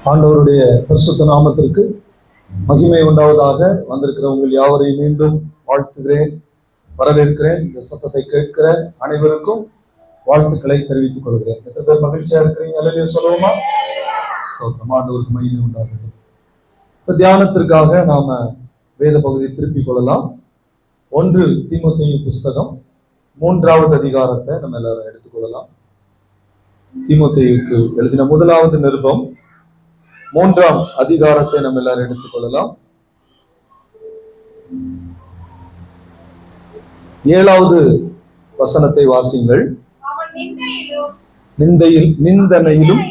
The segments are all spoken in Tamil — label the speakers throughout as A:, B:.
A: ஆண்டவருடைய பரிசுத்த நாமத்திற்கு மகிமை உண்டாவதாக. வந்திருக்கிற உங்கள் யாவரையும் மீண்டும் வாழ்த்துகிறேன், வரவேற்கிறேன். இந்த சத்தத்தை கேட்கிற அனைவருக்கும் வாழ்த்துக்களை தெரிவித்துக் கொள்கிறேன். எத்தனை பேர் மகிழ்ச்சியா இருக்கிறீங்க? அல்லையா சொல்லுவோமா? ஆண்டவருக்கு மகிமை உண்டாகிறது. இப்ப தியானத்திற்காக நாம வேத பகுதியை திருப்பிக் கொள்ளலாம். 1 தீமோத்தேயு புஸ்தகம் 3வது அதிகாரத்தை நம்ம எல்லாரும் எடுத்துக்கொள்ளலாம். தீமோத்தேயுக்கு எழுதின முதலாவது நிருபம் 3ஆம் அதிகாரத்தை நம்ம எல்லாரும் எடுத்துக்கொள்ளலாம். 7வது வசனத்தை வாசிங்கள். நிந்தனையிலும்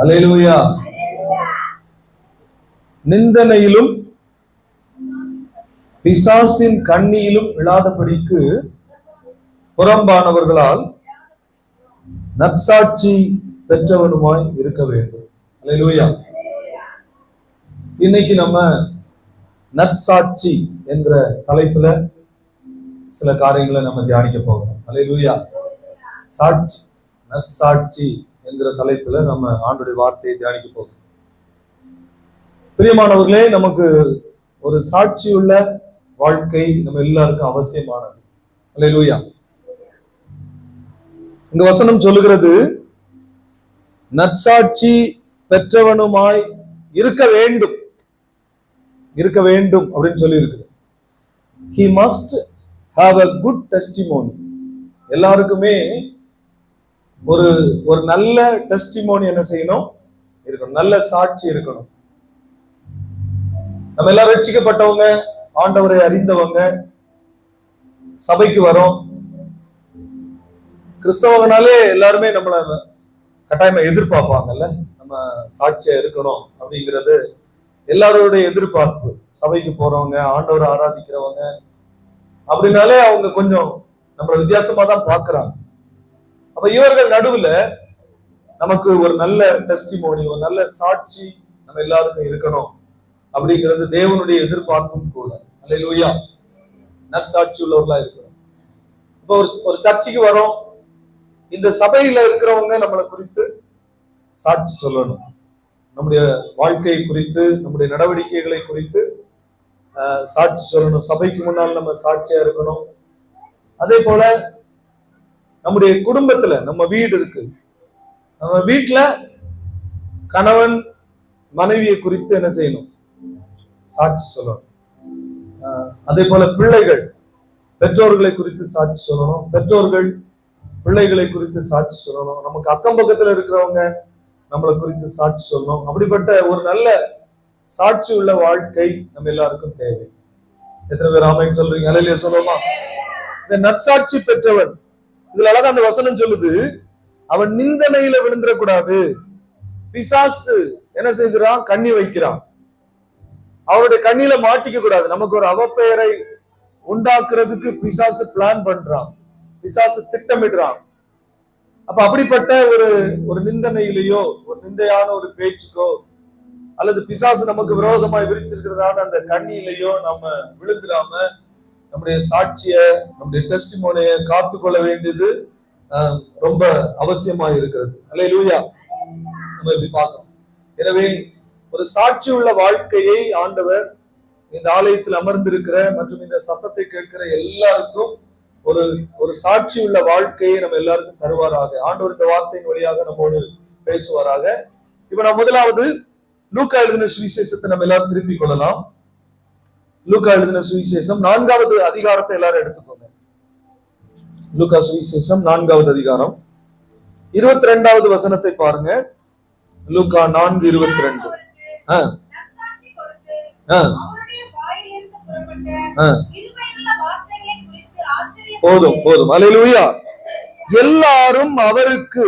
A: அல்லேலூயா. நிந்தனையிலும் பிசாசின் கண்ணியிலும் விழாதபடிக்கு புறம்பானவர்களால் நற்சாட்சி பெற்றவனுமாய் இருக்க வேண்டும். அல்லேலூயா. இன்னைக்கு நம்ம நற்சாட்சி என்ற தலைப்புல சில காரியங்களை நம்ம தியானிக்க போகிறோம். அல்லேலூயா. சாட்சி, நற்சாட்சி என்கிற தலைப்புல நம்ம ஆண்டுடைய வார்த்தையை தியானிக்க போகிறோம். பிரியமானவர்களே, நமக்கு ஒரு சாட்சியுள்ள வாழ்க்கை நம்ம எல்லாருக்கும் அவசியமானது. அல்லேலூயா. இந்த வசனம் சொல்லுகிறது, நற்சாட்சி பெற்றவனுமாய் இருக்க வேண்டும் அப்படின்னு சொல்லி இருக்குது. He must have a good testimony. எல்லாருக்குமே ஒரு நல்ல டெஸ்டிமோனி என்ன செய்யணும்? இருக்கணும், நல்ல சாட்சி இருக்கணும். நம்ம எல்லாரும் ரட்சிக்கப்பட்டவங்க, ஆண்டவரை அறிந்தவங்க, சபைக்கு வரோம். கிறிஸ்தவங்கனாலே எல்லாருமே நம்மள கட்டாயமா எதிர்பார்ப்பாங்கல்ல, நம்ம சாட்சியா இருக்கணும் அப்படிங்கிறது எல்லாரோடைய எதிர்பார்ப்பு. சபைக்கு போறவங்க, ஆண்டவரை ஆராதிக்கிறவங்க அப்படின்னாலே அவங்க கொஞ்சம் நம்மள வித்தியாசமா தான் பாக்குறாங்க. அப்ப இவர்கள் நடுவுல நமக்கு ஒரு நல்ல டெஸ்டிமோனி, ஒரு நல்ல சாட்சி நம்ம எல்லாருக்கும் இருக்கணும் அப்படிங்கிறது தேவனுடைய எதிர்பார்ப்பும் கூட. அல்லேலூயா. நற்சாட்சி உள்ளவர்களா இருக்கணும். இப்போ ஒரு சர்ச்சைக்கு வரோம், இந்த சபையில இருக்கிறவங்க நம்மளை குறித்து சாட்சி சொல்லணும். நம்முடைய வாழ்க்கை குறித்து, நம்முடைய நடவடிக்கைகளை குறித்து சாட்சி சொல்லணும். சபைக்கு முன்னால் நம்ம சாட்சியா இருக்கணும். அதே போல நம்முடைய குடும்பத்துல, நம்ம வீடு இருக்கு, நம்ம வீட்டுல கணவன் மனைவியை குறித்து என்ன செய்யணும்? சாட்சி சொல்லணும். அதே போல பிள்ளைகள் பெற்றோர்களை குறித்து சாட்சி சொல்லணும். பெற்றோர்கள் பிள்ளைகளை குறித்து சாட்சி சொல்லணும். நமக்கு அக்கம் பக்கத்துல இருக்கிறவங்க நம்மளை குறித்து சாட்சி சொல்லணும். அப்படிப்பட்ட ஒரு நல்ல சாட்சி உள்ள வாழ்க்கை நம்ம எல்லாருக்கும் தேவை. எத்தனை பேர் ஆமென் சொல்றீங்க? அல்லேலூயா சொல்லுவோமா? இந்த நற்சாட்சி பெற்றவன், இதுல அழகா அந்த வசனம் சொல்லுது, அவன் நிந்தனையில விழுந்துடக்கூடாது. பிசாசு என்ன செய்கிறான்? கண்ணி வைக்கிறான். அவருடைய கண்ணியில மாட்டிக்க கூடாது. நமக்கு ஒரு அவப்பெயரை உண்டாக்குறதுக்கு பிசாசு பிளான் பண்றான், பிசாசு திட்டமிடுறான். அப்ப அப்படிப்பட்ட ஒரு நிந்தனையிலேயோ, ஒரு நிந்தையான ஒரு பேச்சுக்கோ, அல்லது பிசாசு நமக்கு விரோதமாய் விரிச்சிருக்கிறதான அந்த கண்ணியிலேயோ நம்ம விழுந்துடாம நம்முடைய சாட்சிய, நம்முடைய டெஸ்டிமோனியை காத்துக்கொள்ள வேண்டியது ரொம்ப அவசியமா இருக்கிறது. அல்லேலூயா. நம்ம இப்படி பார்க்கணும். எனவே ஒரு சாட்சி உள்ள வாழ்க்கையை ஆண்டவர் இந்த ஆலயத்தில் அமர்ந்திருக்கிற மற்றும் இந்த சத்தத்தை கேட்கிற எல்லாருக்கும் ஒரு சாட்சி உள்ள வாழ்க்கையை நம்ம எல்லாருக்கும் தருவாராக. ஆண்டவர் இந்த வார்த்தையின் வழியாக நம்மோடு பேசுவாராக. இப்ப நான் முதலாவது லூக்கா எழுதின சுவிசேஷத்தை நம்ம எல்லாரும் திருப்பிக் கொள்ளலாம். லூக்கா எழுதின சுவிசேஷம் 4வது அதிகாரத்தை எல்லாரும் எடுத்துக்கோங்க. லூக்கா சுவிசேஷம் 4வது அதிகாரம் 22வது வசனத்தை பாருங்க. லூக்கா 4:22. போதும். அல்லேலூயா. எல்லாரும் அவருக்கு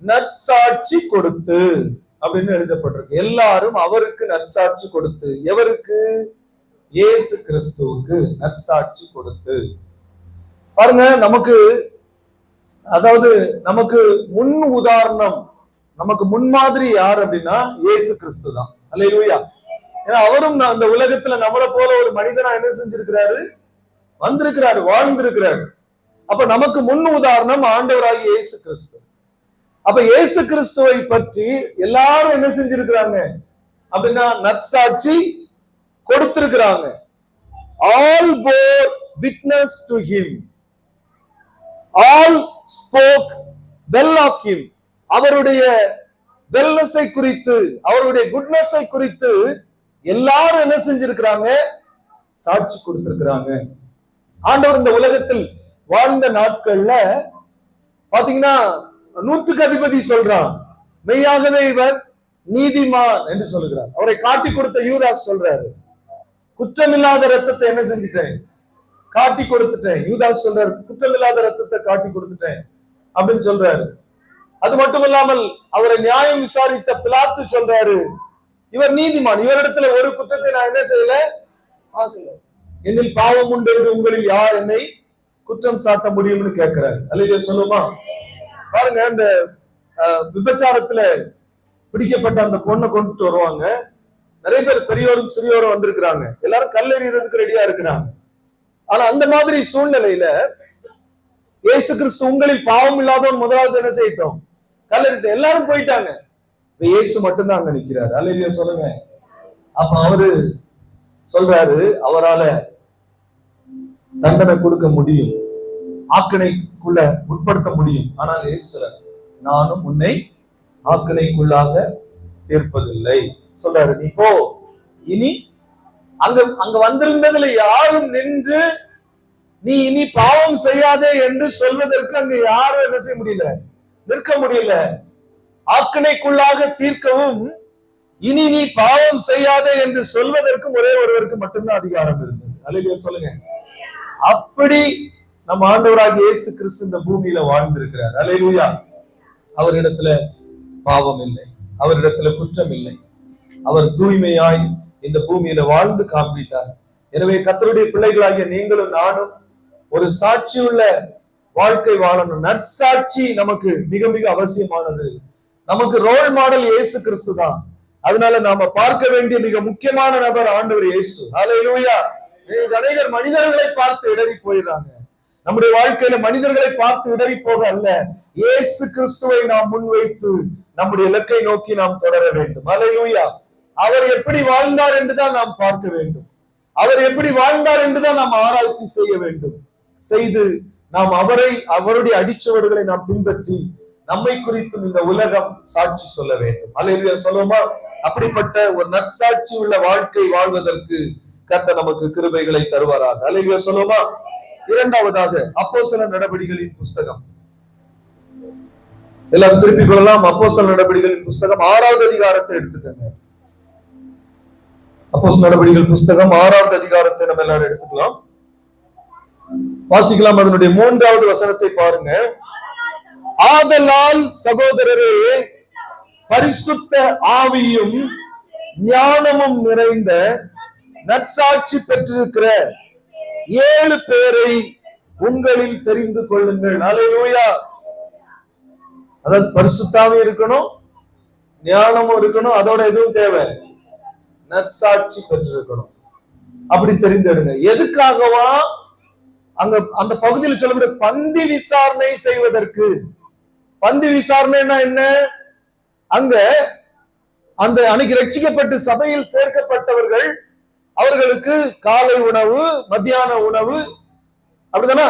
A: நற்சாட்சி கொடுத்து அப்படின்னு எழுதப்பட்டிருக்கு. எல்லாரும் அவருக்கு நற்சாட்சி கொடுத்து. எவருக்கு? இயேசு கிறிஸ்துவுக்கு நற்சாட்சி கொடுத்து. பாருங்க, நமக்கு முன் உதாரணம், நமக்கு முன்மாதிரி யார் அப்படின்னா இயேசு கிறிஸ்து தான். அல்லேலூயா. ஏன்னா அவரும் அந்த உலகத்துல நம்மளை போல ஒரு மனிதனா என்ன செஞ்சிருக்கிறாரு? வந்திருக்கிறாரு, வாழ்ந்திருக்கிறாரு. அப்ப நமக்கு முன் உதாரணம் ஆண்டவராகிய இயேசு கிறிஸ்து. அப்ப இயேசு கிறிஸ்துவை பற்றி எல்லாரும் என்ன செஞ்சிருக்கிறாங்க அப்படின்னா நற்சாட்சி கொடுத்திருக்கிறாங்க. All bore witness to him. All spoke well of him. அவருடைய வெல்னஸை குறித்து, அவருடைய குட்னஸை குறித்து எல்லாரும் என்ன செஞ்சிருக்கிறாங்க, சாட்சி கொடுத்திருக்கிறாங்க. ஆண்டவர் இந்த உலகத்தில் வாழ்ந்த நாட்கள்ல பாத்தீங்கன்னா 100க்கு அதிபதி சொல்றான், மெய்யாகவே இவர் நீதிமான் என்று சொல்லுகிறார். அவரை காட்டி கொடுத்த யூதாஸ் சொல்றாரு, குற்றமில்லாத ரத்தத்தை என்ன செஞ்சுட்டேன், காட்டி கொடுத்துட்டேன். யூதாஸ் சொல்றாரு, குற்றமில்லாத ரத்தத்தை காட்டி கொடுத்துட்டேன் அப்படின்னு சொல்றாரு. அது மட்டும் இல்லாமல் அவரை நியாயம் விசாரித்த பிலாத்து சொல்றாரு, இவர் நீதிமான், இவரிடத்துல ஒரு குற்றத்தை நான் என்ன செய்யல, பார்க்கல. என்னில் பாவம் உண்டு என்று உங்களில் யார் என்னை குற்றம் சாட்ட முடியும்னு கேட்கிறாரு. அல்லையா சொல்லுமா? பாருங்க, இந்த விபச்சாரத்துல பிடிக்கப்பட்ட அந்த பொண்ணை கொண்டுட்டு வருவாங்க. நிறைய பேர் பெரியோரும் சிறியோரும் வந்திருக்கிறாங்க. எல்லாரும் கல்லெறியறதுக்கு ரெடியா இருக்கிறாங்க. ஆனா அந்த மாதிரி சூழ்நிலையில இயேசு கிறிஸ்து உங்களில் பாவம் இல்லாதவன் முதலாவது என்ன செய்யட்டும், கல்லெறிட்டு எல்லாரும் போயிட்டாங்க. இயேசு மட்டும்தான் அங்க நிக்கிறாரு. அல்லேலூயா சொல்லுங்க. அப்ப அவரு சொல்றாரு, அவரால தண்டனை கொடுக்க முடியும், ஆக்கினைக்குள்ள உட்படுத்த முடியும். ஆனால் இயேசு நானும் உன்னை ஆக்கினைக்குள்ளாக தீர்ப்பதில்லை சொல்றாரு. நீ போ, இனி அங்க வந்திருந்ததுல யாரும் நின்று நீ இனி பாவம் செய்யாதே என்று சொல்வதற்கு அங்க யாரும் என்ன செய்ய முடியல, நிற்க முடியல. ஆக்கினைக்குள்ளாக தீர்க்கவும் இனி நீ பாவம் செய்யாதே என்று சொல்வதற்கும் ஒரே ஒருவருக்கு மட்டும்தான் அதிகாரம் இருந்தது. அல்லேலூயா சொல்லுங்க. அப்படி நம்ம ஆண்டவராகிய இயேசு கிறிஸ்து இந்த பூமியில வாழ்ந்திருக்கிறார். அல்லேலூயா. அவரிடத்துல பாவம் இல்லை, அவரிடத்துல குற்றம் இல்லை. அவர் தூய்மையாய் இந்த பூமியில வாழ்ந்து காண்பித்தார். எனவே கர்த்தருடைய பிள்ளைகளாகிய நீங்களும் நானும் ஒரு சாட்சியுள்ள வாழ்க்கை வாழணும். நற்சாட்சி நமக்கு மிக மிக அவசியமானது. நமக்கு ரோல் மாடல் இயேசு கிறிஸ்து தான். அதனால நாம பார்க்க வேண்டிய மிக முக்கியமான நபர் ஆண்டவர் இயேசு. அல்லேலூயா. அநேகர் மனிதர்களை பார்த்து இடறி போயிடுறாங்க. நம்முடைய வாழ்க்கையில மனிதர்களை பார்த்து இடறி போக அல்ல, இயேசு கிறிஸ்துவை நாம் முன்வைத்து நம்முடைய இலக்கை நோக்கி நாம் தொடர வேண்டும். அல்லேலூயா. அவர் எப்படி வாழ்ந்தார் என்றுதான் நாம் பார்க்க வேண்டும். அவர் எப்படி வாழ்ந்தார் என்றுதான் நாம் ஆராய்ச்சி செய்ய வேண்டும். செய்து நாம் அவருடைய அடிச்சுவடுகளை நாம் பின்பற்றி நம்மை குறித்தும் இந்த உலகம் சாட்சி சொல்ல வேண்டும். அல்லேலூயா சொல்லுமா? அப்படிப்பட்ட ஒரு நற்சாட்சி உள்ள வாழ்க்கை வாழ்வதற்கு கர்த்தர் நமக்கு கிருபைகளை தருவாராக. அல்லேலூயா சொல்லுமா? இரண்டாவதாக அப்போஸ்தலர் நடபடிகளின் புஸ்தகம். எல்லாரும் திருப்பிக் கொள்ளலாம். அப்போஸ்தலர் நடபடிகளின் புஸ்தகம் 6வது அதிகாரத்தை எடுத்துக்கங்க. அப்போஸ்தலர் நடபடிகள் புஸ்தகம் 6வது அதிகாரத்தை நம்ம எல்லாரும் எடுத்துக்கலாம், வாசிக்கலாம். அதனுடைய 3வது வசனத்தை பாருங்க. ஆதலால் சகோதரரே, பரிசுத்த ஆவியும் ஞானமும் நிறைந்த நற்சாட்சி பெற்றிருக்கிற 7 பேரை உங்களில் தெரிந்து கொள்ளுங்கள். அல்லேலூயா. அதாவது பரிசுத்தாவும் இருக்கணும், ஞானமும் இருக்கணும், அதோட எதுவும் தேவை, நற்சாட்சி பெற்றிருக்கணும். அப்படி தெரிந்தெடுங்க. எதுக்காகவா அங்க அந்த பகுதியில் சொல்லக்கூடிய பந்தி விசாரணை செய்வதற்கு. பந்தி விசாரணைன்னா என்ன? அங்க அந்த அன்னைக்கு ரட்சிக்கப்பட்டு சபையில் சேர்க்கப்பட்டவர்கள், அவர்களுக்கு காலை உணவு, மத்தியான உணவு, அப்படிதானா,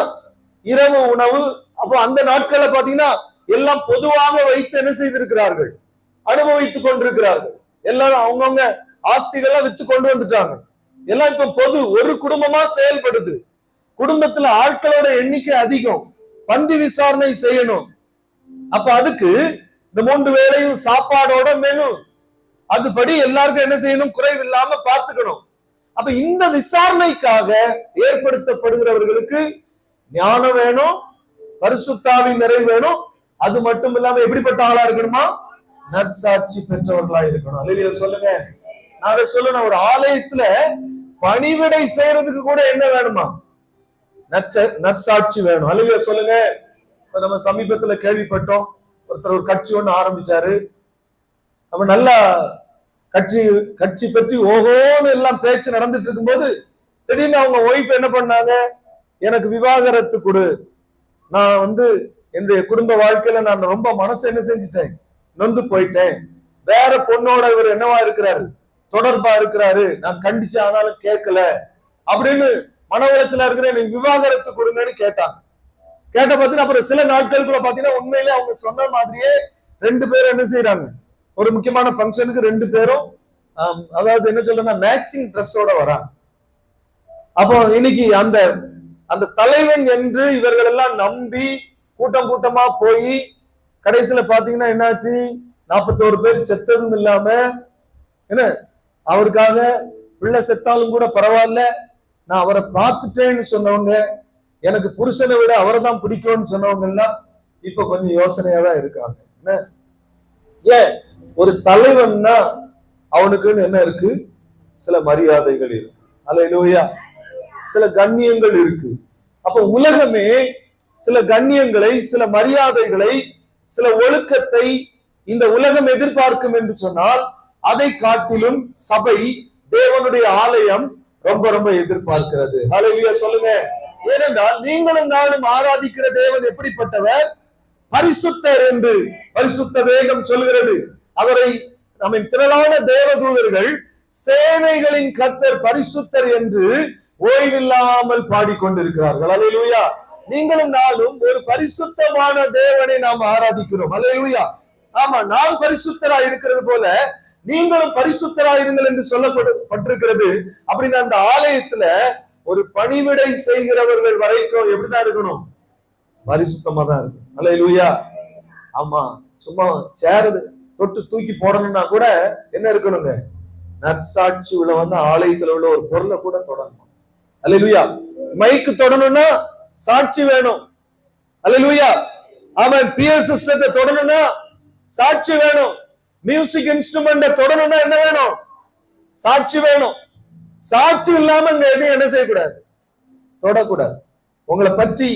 A: இரவு உணவு. அப்போ அந்த நாட்களை பாத்தீங்கன்னா எல்லாம் பொதுவாக வைத்து என்ன செய்திருக்கிறார்கள், அனுபவித்துக் கொண்டிருக்கிறார்கள். எல்லாரும் அவங்கவுங்க ஆஸ்திகள்லாம் வித்து கொண்டு வந்துட்டாங்க. எல்லாம் இப்ப பொது ஒரு குடும்பமா செயல்படுது. குடும்பத்துல ஆட்களோட எண்ணிக்கை அதிகம், பந்தி விசாரணை செய்யணும். அப்ப அதுக்கு இந்த 3 வேளையும் சாப்பாடோட மெனு, அதுபடி எல்லாருக்கும் என்ன செய்யணும், குறைவில்லாம பார்த்துக்கணும். அப்ப இந்த விசாரணைக்காக ஏற்படுத்தப்படுகிறவர்களுக்கு ஞானம் வேணும், பரிசுத்தாவின் நிறைவு வேணும். அது மட்டும் இல்லாம எப்படிப்பட்ட ஆளா இருக்கணுமா, நற்சாட்சி பெற்றவர்களா இருக்கணும். அல்லேலூயா சொல்லுங்க. நான் சொல்லணும், ஒரு ஆலயத்துல பணிவிடை செய்யறதுக்கு கூட என்ன வேணுமா, நற்சாட்சி வேணும். அல்லேலூயா சொல்லுங்க. இப்ப நம்ம சமீபத்துல கேள்விப்பட்டோம், ஒருத்தர் ஒரு கட்சி ஒண்ணு ஆரம்பிச்சாரு. நம்ம நல்லா கட்சி பற்றி ஓஹோன்னு எல்லாம் பேச்சு நடந்துட்டு இருக்கும்போது திடீர்னு அவங்க ஒய்ஃப் என்ன பண்ணாங்க, எனக்கு விவாகரத்து கொடு, நான் என்னுடைய குடும்ப வாழ்க்கையில நான் ரொம்ப மனசு என்ன செஞ்சுட்டேன், நொந்து போயிட்டேன். வேற பொண்ணோட இவர் என்னவா இருக்கிறாரு, தொடர்பா இருக்கிறாரு, நான் கண்டிச்சு ஆனாலும் கேட்கல அப்படின்னு மன உளைச்சலா இருக்கிற எனக்கு விவாகரத்து கொடுங்கன்னு கேட்டாங்க. கேட்ட பார்த்தீங்கன்னா அப்புறம் சில நாட்களுக்குள்ள பாத்தீங்கன்னா உண்மையிலே அவங்க சொன்ன மாதிரியே 2 பேரும் என்ன செய்யறாங்க, ஒரு முக்கியமான ஃபங்க்ஷனுக்கு 2 பேரும் அதாவது என்ன சொல்றேன்னா மேட்சிங் ட்ரெஸ்ஸோட வராங்க. அப்போ இன்னைக்கு அந்த அந்த தலைவன் என்று இவர்கள் எல்லாம் நம்பி கூட்டம் கூட்டமா போய் கடைசியில பாத்தீங்கன்னா என்னாச்சு, 41 பேர் செத்ததும் இல்லாம என்ன அவருக்காக பிள்ளை செத்தாலும் கூட பரவாயில்ல, நான் அவரை பார்த்துட்டேன்னு சொன்னவங்க, எனக்கு புருஷனை விட அவரை தான் பிடிக்கும்னு சொன்னவங்க எல்லாம் இப்ப கொஞ்சம் யோசனையா தான் இருக்காங்க. என்ன ஏன் ஒரு தலைவன்னா அவனுக்குன்னு என்ன இருக்கு, சில மரியாதைகள் இருக்கு, அல்லேலூயா, சில கண்ணியங்கள் இருக்கு. அப்ப உலகமே சில கண்ணியங்களை, சில மரியாதைகளை, சில ஒழுக்கத்தை இந்த உலகம் எதிர்பார்க்கும் என்று சொன்னால் அதை காட்டிலும் சபை, தேவனுடைய ஆலயம் ரொம்ப ரொம்ப எதிர்பார்க்கிறது. ஹல்லேலூயா சொல்லுங்க. ஏனென்றால் நீங்களும் நானும் ஆராதிக்கிற தேவன் எப்படிப்பட்டவர், பரிசுத்தர் என்று பரிசுத்த வேகம் சொல்கிறது. அவரை நம்ம திரளான தேவதூதர்கள் சேனைகளின் கர்த்தர் பரிசுத்தர் என்று ஓய்வில்லாமல் பாடிக்கொண்டிருக்கிறார்கள். அல்லேலூயா. நீங்களும் நானும் ஒரு பரிசுத்தமான தேவனை நாம் ஆராதிக்கிறோம். அல்லேலூயா. ஆமா, நான் பரிசுத்தரா இருக்கிறது போல நீங்களும் பரிசுத்தரா இருங்கள் என்று சொல்லப்பட்டிருக்கிறது. அப்படின்னு அந்த ஆலயத்துல ஒரு பணிவிடை செய்கிறவர்கள் வரைக்கும் எப்படிதான் இருக்கணும், பரிசுத்தமா தான் இருக்கும். அல்லேலூயா. ஆமா, சும்மா சேரது தொட்டு தூக்கி போடணும்னா கூட என்ன இருக்கணுங்க, நற்சாட்சி உள்ள ஆலயத்துல உள்ள ஒரு பொருளை கூட தொடரணும். அல்லேலூயா. மைக்கு தொடணும்னா சாட்சி வேணும். அல்லேலூயா. அவன் பிஎஸ் சிஸ்டத்தை தொடணும்னா சாட்சி வேணும். மியூசிக் இன்ஸ்ட்ருமெண்ட தொடணும்னா என்ன வேணும், சாட்சி வேணும். சாட்சி இல்லாம இங்க எதையும் என்ன செய்யக்கூடாது, தொடக்கூடாது. உங்களை பற்றி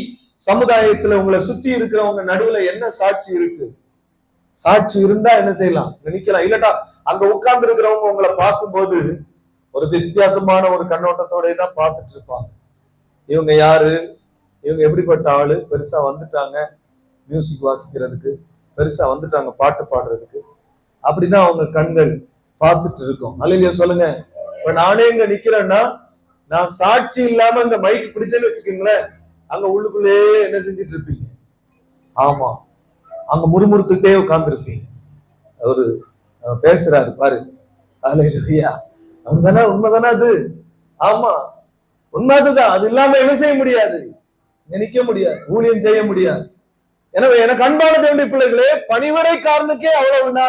A: சமுதாயத்துல உங்களை சுத்தி இருக்கிறவங்க நடுவுல என்ன சாட்சி இருக்கு, சாட்சி இருந்தா என்ன செய்யலாம், நினைக்கலாம். இல்லட்டா அங்க உட்கார்ந்து இருக்கிறவங்க உங்களை பார்க்கும்போது ஒரு வித்தியாசமான ஒரு கண்ணோட்டத்தோட தான் பார்த்துட்டு இருப்பாங்க. இவங்க யாரு, இவங்க எப்படிப்பட்ட ஆளு, பெருசா வந்துட்டாங்க மியூசிக் வாசிக்கிறதுக்கு, பெருசா வந்துட்டாங்க பாட்டு பாடுறதுக்கு, அப்படிதான் அவங்க கண்கள் பார்த்துட்டு இருக்கும். அல்லேலூயா சொல்லுங்க. இப்ப நானே இங்க நிக்கிறேன்னா நான் சாட்சி இல்லாம இந்த மைக் பிடிச்சேன்னு வச்சுக்கோங்களேன், அங்க உள்ளுக்குள்ளேயே என்ன செஞ்சுட்டு இருப்பீங்க, ஆமா அங்க முறுமுறுத்துட்டே உட்கார்ந்து இருப்பீங்க. அவரு பேசுறாரு பாரு, அல்லேலூயா, அப்படிதானே, உண்மைதானே அது? ஆமா, உண்மைதான். அது இல்லாம என்ன செய்ய முடியாது, நினைக்க முடியாது, ஊழியம் செய்ய முடியாது. எனவே எனக்கு அன்பான தேவனுடைய பிள்ளைகளே, பணிவிடைக்காரனுக்கே அவ்வளவுனா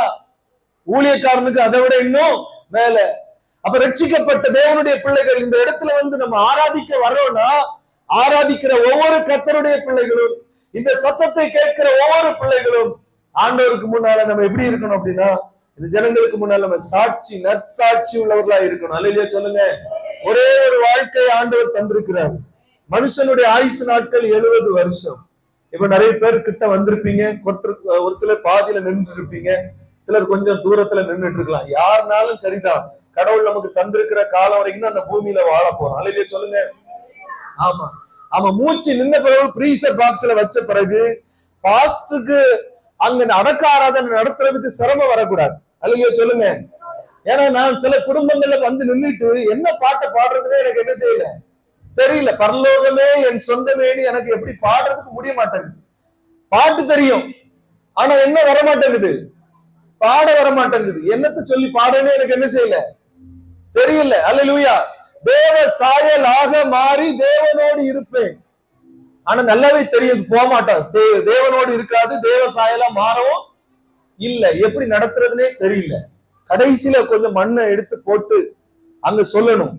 A: ஊழியக்காரனுக்கு அதை விட இன்னும் மேல. அப்ப ரட்சிக்கப்பட்ட தேவனுடைய பிள்ளைகள் இந்த இடத்துல நம்ம ஆராதிக்க வர்றோம்னா, ஆராதிக்கிற ஒவ்வொரு கர்த்தருடைய பிள்ளைகளும், இந்த சத்தத்தை கேட்கிற ஒவ்வொரு பிள்ளைகளும் ஆண்டவருக்கு முன்னால நம்ம எப்படி இருக்கணும் அப்படின்னா, இந்த ஜனங்களுக்கு முன்னால நம்ம சாட்சி, நற்சாட்சி உள்ளவர்களா இருக்கணும். அல்லேலூயா சொல்லுங்க. ஒரே ஒரு வாழ்க்கை ஆண்டவர் தந்திருக்கிறார். மனுஷனுடைய ஆயுசு நாட்கள் 70 வருஷம். இப்ப நிறைய பேர் கிட்ட வந்திருப்பீங்க, ஒரு சிலர் பாதியில நின்று இருப்பீங்க, சிலர் கொஞ்சம் தூரத்துல நின்றுட்டு இருக்கலாம். யாருனாலும் சரிதான், கடவுள் நமக்கு தந்திருக்கிற காலம் வரைக்கும் அந்த பூமியில வாழ போறோம். அல்லேலூயா சொல்லுங்க. ஆமா ஆமா, மூச்சு நின்ன பிறகு ஃப்ரீசர் பாக்ஸ்ல வச்ச பிறகு பாஸ்டுக்கு அங்க அடக்க ஆராதனை நடத்துறதுக்கு சிரமம் வரக்கூடாது. அல்லேலூயா சொல்லுங்க. ஏன்னா நான் சில குடும்பங்கள்ல நின்றுட்டு என்ன பாட்டை பாடுறதுன்னே எனக்கு என்ன செய்யல தெரியல. பரலோகமே என் சொந்தமேனு எனக்கு எப்படி பாடுறதுக்கு முடிய மாட்டேங்குது. பாட்டு தெரியும், ஆனா என்ன வரமாட்டேங்குது, பாட வரமாட்டேங்குது. என்னத்தை சொல்லி பாடன்னு எனக்கு என்ன செய்யல தெரியல. அல்லேலூயா. தேவ சாயலாக மாறி தேவனோடு இருப்பேன், ஆனா நல்லாவே தெரியுது போக மாட்டாது, தேவனோடு இருக்காது, தேவ சாயலா மாறவும் இல்ல, எப்படி நடத்துறதுன்னே தெரியல. கடைசியில கொஞ்சம் மண்ணை எடுத்து போட்டு அங்க சொல்லணும்,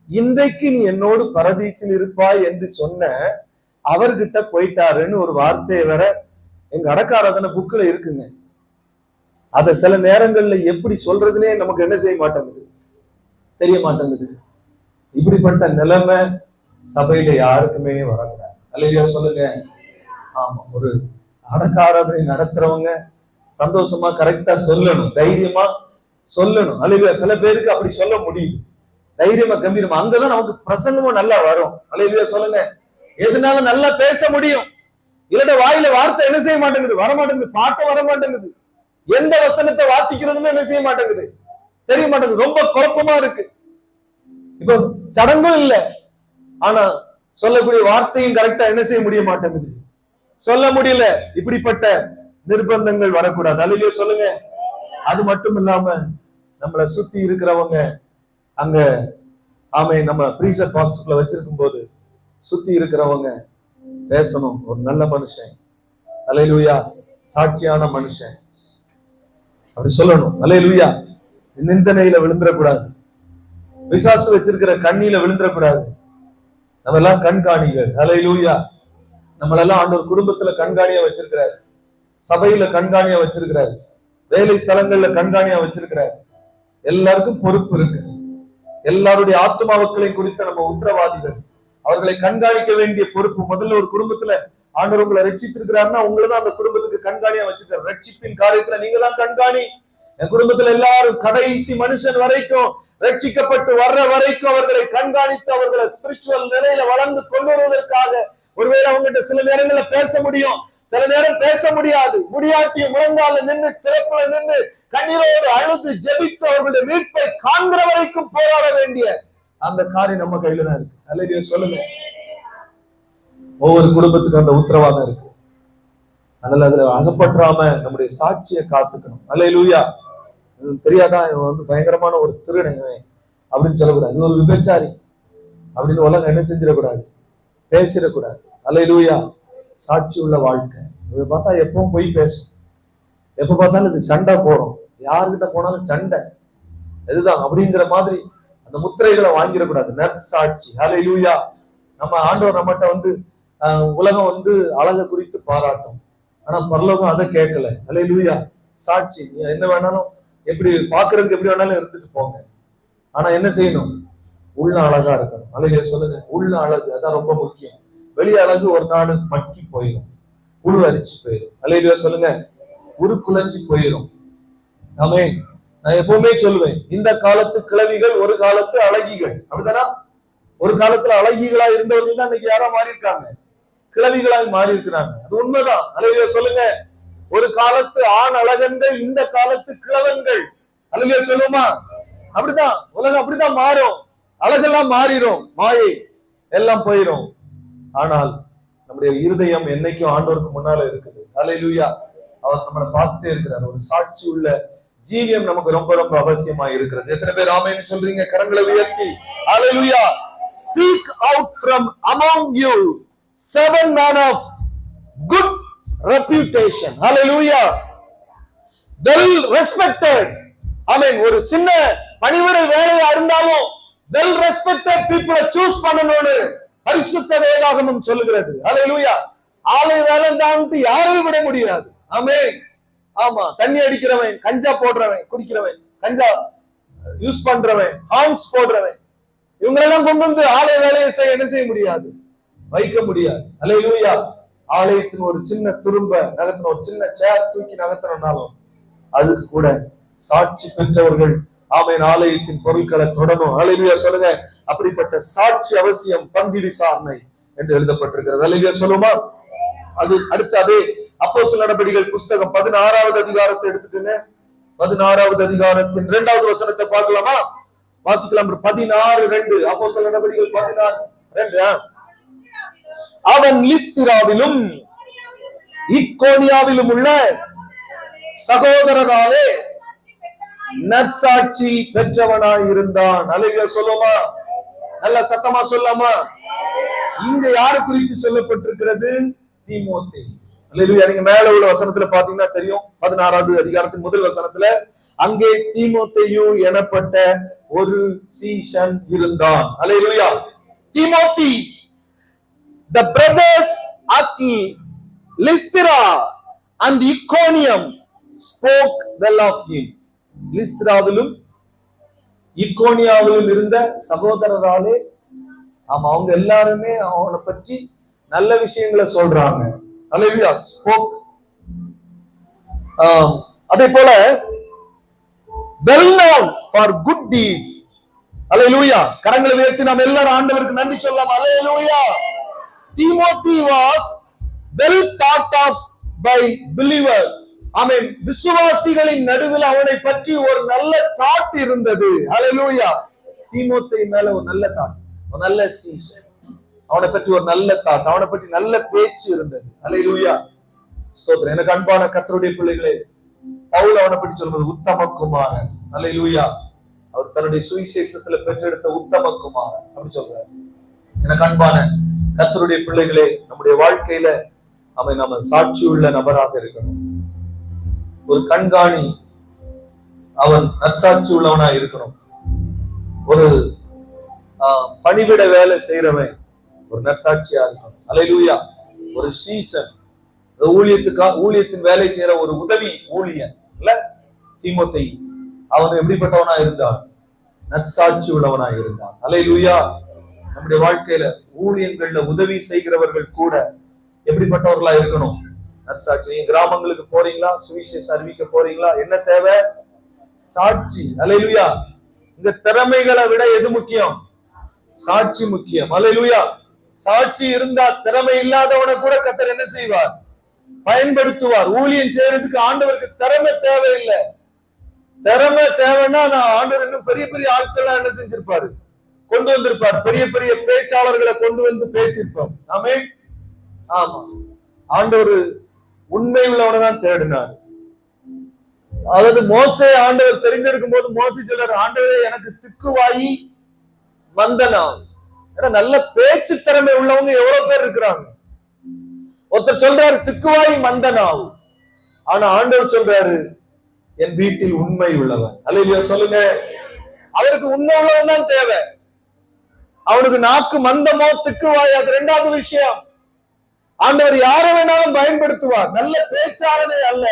A: இன்றைக்கு நீ என்னோடு பரதீசில் இருப்பாய் என்று சொன்ன அவர்கிட்ட போயிட்டாருன்னு ஒரு வார்த்தையை வேற எங்க அடக்காராதனை புக்ல இருக்குங்க. அத சில நேரங்கள்ல எப்படி சொல்றதுன்னே நமக்கு என்ன செய்ய மாட்டேங்குது, தெரிய மாட்டேங்குது. இப்படிப்பட்ட நிலைமை சபையில யாருக்குமே வரக்கூடாது. அல்லேலூயா சொல்லுங்க. ஆமா, ஒரு அடக்காராதனை நடத்துறவங்க சந்தோஷமா கரெக்டா சொல்லணும், தைரியமா சொல்லணும். அல்லேலூயா. சில பேருக்கு அப்படி சொல்ல முடியுது, தைரியமா கம்பீரமா, அங்கதான் நமக்கு பிரசன்னமும் நல்லா வரும். அல்லேலூயா சொல்லுங்க. எதுனால நல்லா பேச முடியும், இல்லைன்னா வாயில வார்த்தை என்ன செய்ய மாட்டேங்குது, வரமாட்டேங்குது, பாட்டு வர மாட்டேங்குது, எந்த வசனத்தை வாசிக்கிறதுன்னு என்ன செய்ய மாட்டேங்குது, தெரிய மாட்டேங்குது, ரொம்ப குழப்பமா இருக்கு. இப்ப சடங்கும் இல்ல, ஆனா சொல்லக்கூடிய வார்த்தையும் கரெக்டா என்ன செய்ய முடிய மாட்டேங்குது, சொல்ல முடியல. இப்படிப்பட்ட நிர்பந்தங்கள் வரக்கூடாது. அல்லேலூயா சொல்லுங்க. அது மட்டும் இல்லாம நம்மளை சுத்தி இருக்கிறவங்க அங்க நம்ம பிரீசர் பாக்ஸ்ல வச்சிருக்கும் போது சுத்தி இருக்கிறவங்க பேசணும், ஒரு நல்ல மனுஷன், அல்லேலூயா, சாட்சியான மனுஷன் அப்படி சொல்லணும். அல்லேலூயா. நிந்தனையில விழுந்துடக்கூடாது, பிசாசு வச்சிருக்கிற கண்ணியில விழுந்துடக்கூடாது. நம்ம எல்லாம் கண்காணிகள். அல்லேலூயா. நம்மளெல்லாம் ஆண்டவர் குடும்பத்துல கண்காணியா வச்சிருக்கிறார், சபையில கண்காணியா வச்சிருக்கிறார், வேலை ஸ்தலங்கள்ல கண்காணியா வச்சிருக்கிறார். எல்லாருக்கும் பொறுப்பு இருக்கு. எல்லாருடைய ஆத்மாக்களை குறித்த நம்ம உத்தரவாதிகள். அவர்களை கண்காணிக்க வேண்டிய பொறுப்பு முதல்ல ஒரு குடும்பத்துல ஆண்டவர் உங்களை ரட்சித்திருக்கிறாருன்னா உங்களதான் அந்த குடும்பத்துக்கு கண்காணியா வச்சிருக்காரு. ரட்சிப்பின் காரியத்துல நீங்க தான் கண்காணி. என் குடும்பத்துல எல்லாரும் கடைசி மனுஷன் வரைக்கும் ரட்சிக்கப்பட்டு வர்ற வரைக்கும் அவர்களை கண்காணித்து அவர்களை ஸ்பிரிச்சுவல் நிலையில வளர்ந்து கொண்டு வருவதற்காக ஒருவேளை அவங்ககிட்ட சில நேரங்கள்ல பேச முடியும், சில நேரம் பேச முடியாது. முடியாட்டிய முழங்கால நின்று திறப்புல நின்று கண்ணீரோடு அழுது ஜெபித்து அவர்களுடைய மீட்பை காண்கிற வரைக்கும் போராட வேண்டிய அந்த காரியம் நம்ம கையில தான் இருக்கு. அல்லேலூயா சொல்லுங்க. ஒவ்வொரு குடும்பத்துக்கு அந்த உத்தரவாதம் இருக்கு. அதனால அதுல அகப்பற்றாம நம்முடைய சாட்சியை காத்துக்கணும். அல்லேலூயா. தெரியாதான் இவன் பயங்கரமான ஒரு திருடன் அப்படின்னு சொல்லக்கூடாது, இது ஒரு விபச்சாரி அப்படின்னு உலகம் என்ன செஞ்சிடக்கூடாது, பேசிடக்கூடாது. அல்லேலூயா. சாட்சி உள்ள வாழ்க்கை. இதை பார்த்தா எப்பவும் போய் பேசும், எப்ப பார்த்தாலும் இது சண்டை போடும், யாருக்கிட்ட போனாலும் சண்டை, இதுதான் அப்படிங்கிற மாதிரி அந்த முத்திரைகளை வாங்கிடக்கூடாது. நற்சாட்சி. அல்லேலூயா. நம்ம ஆண்டவர் நம்மகிட்ட உலகம் அழகை குறித்து பாராட்டும், ஆனா பரலோகம் அதை கேட்கல. அல்லேலூயா. சாட்சி. என்ன வேணாலும் எப்படி பாக்குறதுக்கு எப்படி வேணாலும் இருந்துட்டு போங்க, ஆனா என்ன செய்யணும், உள்ள அழகா இருக்கணும். அல்லேலூயா சொல்லுங்க. உள்ள அழகு அதான் ரொம்ப முக்கியம். வெளி அழகு ஒரு நாடு மக்கி போயிடும், புழு அரிச்சு போயிடும். அல்லேலூயா சொல்லுங்க. உருக்குலைஞ்சு போயிடும். ஆமென். நான் எப்பவுமே சொல்லுவேன், இந்த காலத்து கிழவிகள் ஒரு காலத்து அழகிகள். அப்படித்தானா? ஒரு காலத்துல அழகிகளா இருந்தவர்கள் தான் இன்னைக்கு யாரா மாறி இருக்காங்க, கிழவிகளாய் மாறி இருக்கிறாங்க. அது உண்மைதான். அல்லேலூயா சொல்லுங்க. ஒரு காலத்து ஆண் அழகங்கள், இந்த காலத்து கிழவன்கள். அல்லேலூயா சொல்லுமா? அப்படிதான் உலகம் அப்படிதான் மாறும், அழகெல்லாம் மாறிடும், மாயை எல்லாம் போயிடும். ஆனால் நம்முடைய இருதயம் என்னைக்கும் ஆண்டவருக்கு முன்னால இருக்குது. அல்லேலூயா. அவர் நம்மளை பார்த்துட்டே இருக்கிறார். ஒரு சாட்சி உள்ள ஜீவியம் நமக்கு ரொம்ப ரொம்ப அவசியமா இருக்கிறது. எத்தனை பேர் ஆமென்னு சொல்றீங்க? கரங்களை உயர்த்தி. அல்லேலூயா. Seek out from among you 7 men of good reputation. Hallelujah. Well respected. Amen. ஒரு சின்ன பணிவிடை வேலையா இருந்தாலும் well respected people choose பண்ணணும்னு பரிசுத்த வேதாகமம் சொல்லுகிறது. ஹல்லேலூயா. ஆளை வேலைண்டான்ட்டு யாரையும் விட முடியாது. ஆமென். ஆமா, தண்ணி அடிக்கிறவன், கஞ்சா போடுறவன், குடிக்கிறவன், கஞ்சா யூஸ் பண்றவன், ஹார்ம்ஸ் போடுறவன், இவங்களெல்லாம் கொண்டு வந்து ஆலய வேலையை செய்ய என்ன செய்ய முடியாது, வைக்க முடியாது. ஹல்லேலூயா. ஆலயத்தின் ஒரு சின்ன துரும்ப நகர்த்தின, ஒரு சின்ன சேர் தூக்கி நகர்த்தினாலும் அதுக்கு கூட சாட்சி பெற்றவர்கள் ஆமென் ஆலயத்தின் பொருட்களை தொடரும். ஹல்லேலூயா சொல்லுங்க. அப்படிப்பட்ட சாட்சி அவசியம். பந்தி விசாரணை என்று எழுதப்பட்டிருக்கிறது. அல்லேலூயா சொல்லுமா? அது அடுத்து அதே அப்போஸ்தலர் நடபடிகள் புஸ்தகம் 16வது அதிகாரத்தை எடுத்துக்கங்க. 16வது அதிகாரத்தின் 2வது வசனத்தை பார்க்கலாமா? வாசிக்கலாம். 16:2. அப்போஸ்தலர் நடபடிகள் 16:2. அவன் லிஸ்திராவிலும் இக்கோனியாவிலும் உள்ள சகோதரராலே நற்சாட்சி பெற்றவனாய் இருந்தான். அல்லேலூயா சொல்லுமா? நல்ல சத்தமா சொல்லாமா? இங்க யாரு குறித்து சொல்லப்பட்டிருக்கிறது? தீமோத்தேயு. அல்லேலூயா. நீங்க மேல உள்ள வசனத்துல பாத்தீங்கன்னா தெரியும். 16வது அதிகாரத்தின் முதல் வசனத்துல அங்கே தீமோத்தேயு எனப்பட்ட ஒரு சீஷன் இருந்தான். அல்லேலூயா. Timothy. The brothers at Lystra and Iconium spoke well of him. லிஸ்திராவிலும் இக்கோனியாவிலும் இருந்த சகோதரராலே அவங்க எல்லாருமே அவனை பற்றி நல்ல விஷயங்களை சொல்றாங்க. அல்லேலூயா. ஸ்போக். அதே போல well known for good deeds. அல்லேலூயா. கரங்களை உயர்த்தி நாம் எல்லாரும் ஆண்டவருக்கு நன்றி சொல்லலாம். அல்லேலூயா. Timothy was well by believers. ஆமென். விசுவாசிகளின் நடுவில் அவனை பற்றி ஒரு நல்ல தாட் இருந்தது. ஹல்லேலூயா. தீமோத்தேயு மேல ஒரு நல்ல தாட், ஒரு நல்ல சீசன், அவனை பற்றி ஒரு நல்ல தாட், அவனை பற்றி நல்ல பேச்சு இருந்தது. ஹல்லேலூயா. ஸ்தோத்திரம். எனக்கு அன்பான கர்த்தருடைய பிள்ளைகளே, பவுல் அவனை பற்றி சொல்வது உத்தம குமாரன். ஹல்லேலூயா. அவர் தன்னுடைய சுவிசேஷத்துல பெற்றெடுத்த உத்தம குமாரன் அப்படி சொல்றாரு. எனக்கு அன்பான கர்த்தருடைய பிள்ளைகளே, நம்முடைய வாழ்க்கையில நம்ம சாட்சி உள்ள நபராக இருக்கணும். ஒரு கண்காணி, அவன் நற்சாட்சி உள்ளவனா இருக்கணும். ஒரு பணிவிட வேலை செய்யறவன் ஒரு நற்சாட்சியா இருக்கணும். அல்லேலூயா. ஒரு சீசன், ஊழியத்தின் வேலை செய்யற ஒரு உதவி ஊழியன் இல்ல தீமோத்தேயு, அவன் எப்படிப்பட்டவனா இருந்தான்? நற்சாட்சி உள்ளவனா இருந்தான். அல்லேலூயா. நம்முடைய வாழ்க்கையில ஊழியங்கள்ல உதவி செய்கிறவர்கள் கூட எப்படிப்பட்டவர்களா இருக்கணும்? நற்சாட்சி. கிராமங்களுக்கு போறீங்களா, சுவிசேஷம் அறிவிக்க போறீங்களா, என்ன தேவை? சாட்சி. அல்லேலூயா. இந்த திறமைகளை விட எது முக்கியம்? சாட்சி முக்கியம். அல்லேலூயா. சாட்சி இருந்தா திறமை இல்லாதவனை கூட கர்த்தர் என்ன செய்வார்? பயன்படுத்துவார். ஊழியம் செய்யறதுக்கு ஆண்டவருக்கு திறமை தேவையில்லை. திறமை தேவைன்னா நான் ஆண்டவர் இன்னும் பெரிய பெரிய ஆட்கள் என்ன செஞ்சிருப்பாரு, கொண்டு வந்திருப்பார். பெரிய பெரிய பேச்சாளர்களை கொண்டு வந்து பேசியிருப்பார். ஆமென். ஆமா, ஆண்டவர் உண்மை உள்ளவனை தான் தேடினார். அதாவது மோசே ஆண்டவர் தெரிஞ்செடுக்கும் போது மோசே சொல்றாரு, ஆண்டவரே எனக்கு திக்குவாயி மந்தனா. நல்ல பேச்சு திறமை உள்ளவங்க எவ்வளவு பேர் இருக்கிறாங்க. ஒருத்தர் சொல்றாரு திக்குவாய் மந்தனாவு, ஆனா ஆண்டவர் சொல்றாரு என் வீட்டில் உண்மை உள்ளவன். அல்லேலூயா சொல்லுங்க. அவருக்கு உண்மை உள்ளவன் தான் தேவை. அவனுக்கு நாக்கு மந்தமோ திக்குவாய் அது ரெண்டாவது விஷயம். ஆண்டவர் யாரை வேணாலும் பயன்படுத்துவார். நல்ல பேச்சாளனே அல்ல,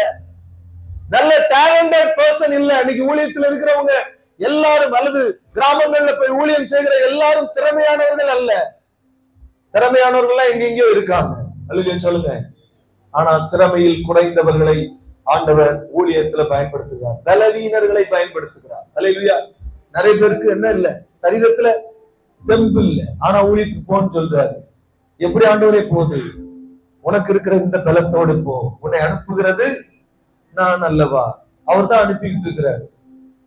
A: நல்ல டேலண்டட் பர்சன் இல்ல. இன்னைக்கு ஊழியத்தில் இருக்கிறவங்க எல்லாரும், அல்லது கிராமங்கள்ல போய் ஊழியம் செய்கிற எல்லாரும் திறமையானவர்கள் அல்ல. திறமையானவர்கள் எங்கெங்கயோ இருக்காங்க. அல்லேலூயா சொல்லுங்க. ஆனா திறமையில் குறைந்தவர்களை ஆண்டவர் ஊழியத்துல பயன்படுத்துகிறார். பலவீனர்களை பயன்படுத்துகிறார். அல்லேலூயா. நிறைய பேருக்கு என்ன இல்ல, சரீரத்துல தெம்பு இல்ல, ஆனா ஊழியத்துக்கு போன்னு சொல்றாரு. எப்படி ஆண்டவரே போகுது? உனக்கு இருக்கிற இந்த பலத்தோடு போ, உன்னை அனுப்புகிறது நான் அல்லவா. அவர் தான் அனுப்பிக்கிட்டு இருக்கிறாரு.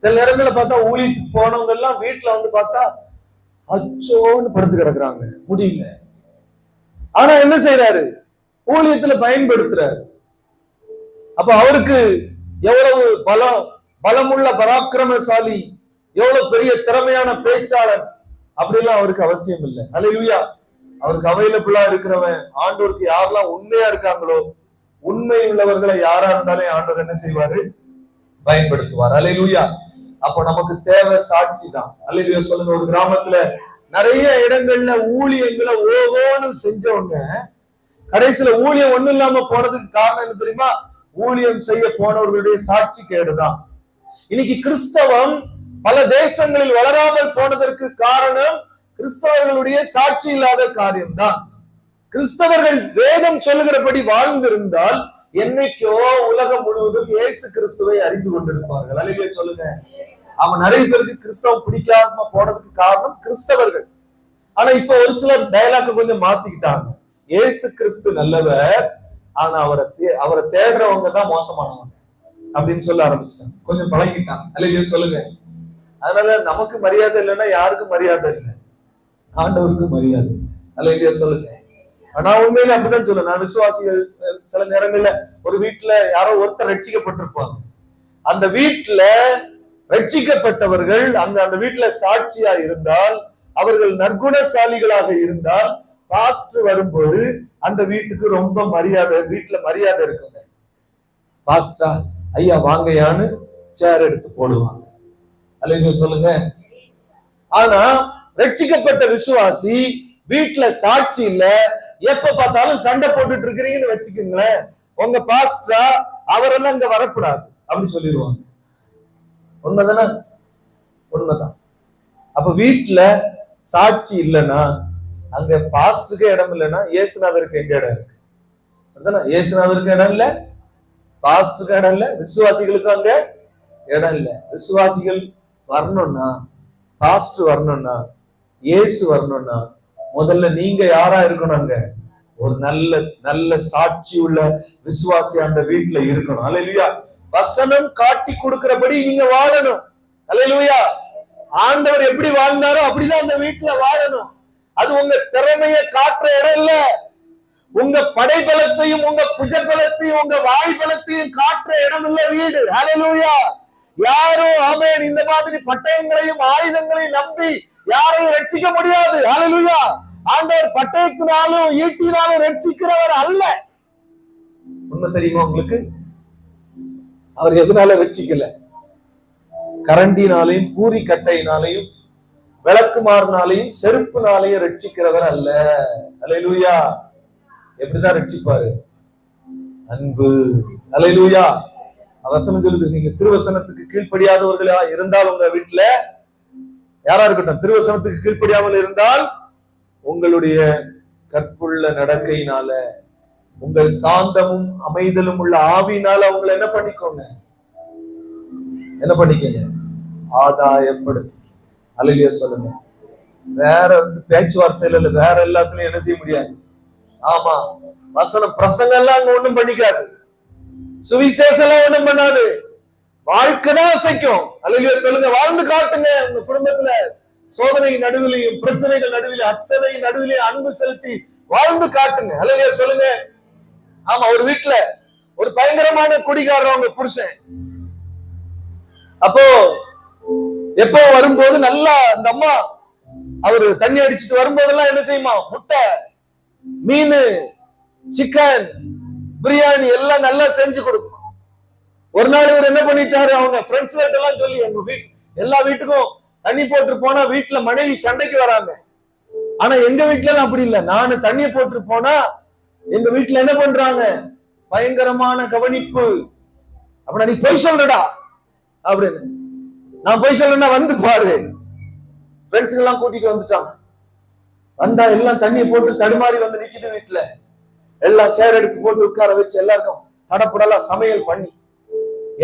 A: சில நேரங்களில் பார்த்தா ஊழியத்துக்கு போனவங்க எல்லாம் வீட்டுல வந்து பார்த்தா அச்சோன்னு படுத்து கிடக்குறாங்க, முடியல. ஆனா என்ன செய்யறாரு? ஊழியத்துல பயன்படுத்துறாரு. அப்ப அவருக்கு எவ்வளவு பலமுள்ள பராக்கிரமசாலி, எவ்வளவு பெரிய திறமையான பேச்சாளர் அப்படிலாம் அவருக்கு அவசியம் இல்லை. அல்லேலூயா. அவருக்கு அவைலபிளா இருக்கிறவன், ஆண்டவருக்கு யாரெல்லாம் உண்மையா இருக்காங்களோ, உண்மை உள்ளவர்களை யாரா இருந்தாலே ஆண்டவர் என்ன செய்வாரு? பயன்படுத்துவார். அல்லேலூயா. அப்ப நமக்கு தேவை சாட்சி தான். அல்லேலூயா சொல்லுங்க. ஒரு கிராமத்துல நிறைய இடங்கள்ல ஊழியங்களை ஓவோன்னு செஞ்சவங்க கடைசியில ஊழியம் ஒண்ணு இல்லாம போனதுக்கு காரணம் என்ன தெரியுமா? ஊழியம் செய்ய போனவர்களுடைய சாட்சி கேடுதான். இன்னைக்கு கிறிஸ்தவம் பல தேசங்களில் வளராமல் போனதற்கு காரணம் கிறிஸ்தவர்களுடைய சாட்சி இல்லாத காரியம்தான். கிறிஸ்தவர்கள் வேதம் சொல்லுகிறபடி வாழ்ந்திருந்தால் என்னைக்கோ உலகம் முழுவதும் இயேசு கிறிஸ்துவை அறிந்து கொண்டிருப்பார்கள். அல்லேலூயா சொல்லுங்க. அவன் நிறைய பேருக்கு கிறிஸ்தவம் பிடிக்காம போனதுக்கு காரணம் கிறிஸ்தவர்கள். ஆனா இப்ப ஒரு சிலர் டயலாக்க கொஞ்சம் மாத்திக்கிட்டாங்க. இயேசு கிறிஸ்து நல்லவர், ஆனா அவரை தேடுறவங்க தான் மோசமானவங்க அப்படின்னு சொல்ல ஆரம்பிச்சிட்டாங்க. கொஞ்சம் பழகிட்டாங்க. அல்லேலூயா சொல்லுங்க. அதனால நமக்கு மரியாதை இல்லைன்னா யாருக்கும் மரியாதை இல்லை, ஆண்டவருக்கு மரியாதை. அல்லேலூயா சொல்லுங்க. நான் உண்மையில அப்படிதான் சொல்லுவேன். நான் விசுவாசிகள் சில நேரங்கள்ல ஒரு வீட்டுல யாரோ ஒருத்தர் ரட்சிக்கப்பட்டிருப்பாங்க. அந்த வீட்டுல ரட்சிக்கப்பட்டவர்கள் அந்த வீட்டுல சாட்சியா இருந்தால், அவர்கள் நற்குணசாலிகளாக இருந்தால், பாஸ்டர் வரும்போது அந்த வீட்டுக்கு ரொம்ப மரியாதை, வீட்டுல மரியாதை இருக்குங்க. பாஸ்டா ஐயா வாங்கையான்னு சேர் எடுத்து போடுவாங்க. அல்லேலூயா சொல்லுங்க. ஆனா ரட்சிக்கப்பட்ட விசுவாசி வீட்டுல சாட்சி இல்ல, எப்ப பார்த்தாலும் சண்டை போட்டுட்டு இருக்கிறீங்கன்னு வச்சுக்கோங்களேன், உங்க பாஸ்டரா அவரெல்லாம் இங்க வரக்கூடாது அப்படின்னு சொல்லிடுவாங்க. உண்மைதானே? உண்மைதான். அப்ப வீட்டுல சாட்சி இல்லைன்னா, அங்க பாஸ்டருக்கு இடம் இல்லைன்னா இயேசுநாதருக்கு எங்க இடம் இருக்கு? இயேசுநாதருக்கு இடம் இல்ல, பாஸ்டருக்கு இடம் இல்ல, விசுவாசிகளுக்கு அங்க இடம் இல்ல. விசுவாசிகள் வரணும்னா, பாஸ்டர் வரணும்னா, இயேசு வரணும்னா, முதல்ல நீங்க யாரா இருக்கணும்? அங்க ஒரு நல்ல நல்ல சாட்சி உள்ள விசுவாசி அந்த வீட்டுல இருக்கணும். அல்லேலூயா. வசனம் காட்டி கொடுக்கிறபடி நீங்க வாழணும். அல்லேலூயா. ஆண்டவர் எப்படி வாழ்ந்தாரோ அப்படிதான் அந்த வீட்டுல வாழணும். அது உங்க திறமையை காட்டுற இடம் இல்ல. உங்க படைபலத்தையும் உங்க புஜபலத்தையும் உங்க வாய்பலத்தையும் காட்டுற இடம் இல்ல வீடு. அல்லேலூயா. யாரும் ஆமென் இந்த மாதிரி பட்டயங்களையும் ஆயுதங்களையும் நம்பி யாரையும் ரட்சிக்க முடியாது. அல்லேலூயா. ஆண்டவர் பட்டயத்தினாலும் ஈட்டினாலும் ரட்சிக்கிறவர் அல்ல. உண்மை தெரியுமா உங்களுக்கு? அவர் எதனால ரட்சிக்கல? கரண்டினாலையும் பூரி கட்டையினாலையும் விளக்குமாறினாலையும் செருப்புனாலையும் ரட்சிக்கிறவர் அல்ல. அல்லேலூயா. எப்படிதான் ரட்சிப்பாரு? அன்பு. அல்லேலூயா. வசனம் சொல்லுது, நீங்க திருவசனத்துக்கு கீழ்ப்படியாதவர்களா இருந்தால் உங்க வீட்டுல யாரா இருக்கட்டும், திருவசனத்துக்கு கீழ்ப்படியாமல் இருந்தால் உங்களுடைய கற்புள்ள நடக்கையினால உங்கள் சாந்தமும் அமைதலும் உள்ள ஆவியினால அவங்களை என்ன பண்ணிக்கோங்க, என்ன பண்ணிக்கங்க, ஆதாயப்படுத்தி. அல்லேலூயா சொல்லுங்க. வேற பேச்சுவார்த்தையில இல்ல, வேற எல்லாத்துலயும் என்ன செய்ய முடியாது. ஆமா, வசனம் பிரசங்கம் எல்லாம் அங்க ஒண்ணும் பண்ணிக்காது, சுவிசேஷம் எல்லாம் ஒண்ணும் பண்ணாது, வாழ்க்கைதான் அசைக்கும். அல்லேலூயா சொல்லுங்க. வாழ்ந்து காட்டுங்க. உங்க குடும்பத்துல சோதனை நடுவிலையும் பிரச்சனைகள் நடுவிலையும் அத்தனை நடுவிலையும் அன்பு செலுத்தி வாழ்ந்து காட்டுங்க. அல்லேலூயா சொல்லுங்க. ஆமா, ஒரு வீட்டுல ஒரு பயங்கரமான குடிகாரர் அவங்க புருஷன். அப்போ எப்போ வரும்போது நல்லா அந்த அம்மா அவரு தண்ணி அடிச்சுட்டு வரும்போதெல்லாம் என்ன செய்யுமா, முட்டை, மீன், சிக்கன், பிரியாணி எல்லாம் நல்லா செஞ்சு கொடுக்கும். ஒரு நாள் இவர் என்ன பண்ணிட்டாரு, அவங்க ஃப்ரெண்ட்ஸ் எல்லாம் சொல்லி எங்க எல்லா வீட்டுக்கும் தண்ணி போட்டு போனா வீட்டுல மனைவி சண்டைக்கு வராங்க. ஆனா எங்க வீட்டுல எல்லாம் அப்படி இல்லை. நானு தண்ணியை போட்டு போனா எங்க வீட்டுல என்ன பண்றாங்க, பயங்கரமான கவனிப்பு. அப்படின்னா நீ பொய் சொல்றடா அப்படின்னு. நான் பொய் சொல்றேன்னா வந்து பாரு. ஃப்ரெண்ட்ஸ் எல்லாம் கூட்டிட்டு வந்துட்டாங்க. வந்தா எல்லாம் தண்ணியை போட்டு தடுமாறி வந்து நிக்குது வீட்டுல. எல்லாம் சேர் எடுத்து போட்டு உட்கார வச்சு எல்லாருக்கும் தடப்படலாம் சமையல் பண்ணி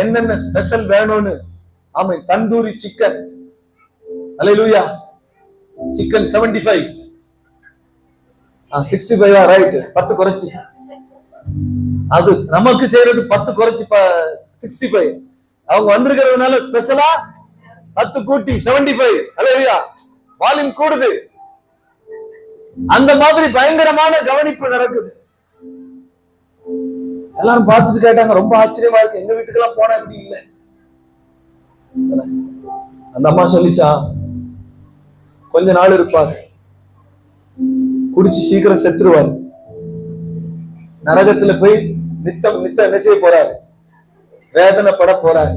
A: என்னென்ன ஸ்பெஷல் வேணும்னு. ஆமா, தந்தூரி சிக்கன். அல்லேலூயா. சிக்கன் 75, 65 ரைட், 10 குறைச்சி. அது நமக்கு செய்யறது 10 குறைச்சி 65. அவங்க வந்திருக்கிறதுனால ஸ்பெஷலா 10 கூட்டி 75. அல்லேலூயா. வால்யூம் கூடுது. அந்த மாதிரி பயங்கரமான கவனிப்பு நடக்குது. எல்லாரும் பார்த்துட்டு கேட்டாங்க, ரொம்ப ஆச்சரியமா இருக்கு, எங்க வீட்டுக்கெல்லாம் போனா இப்படி இல்லை. அந்த அம்மா சொல்லிச்சா, கொஞ்ச நாள் இருப்பாரு, குடிச்சு சீக்கிரம் செத்துருவாரு, நரகத்துல போய் நித்தம் என்ன செய்ய போறாரு, வேதனைப்பட போறாரு.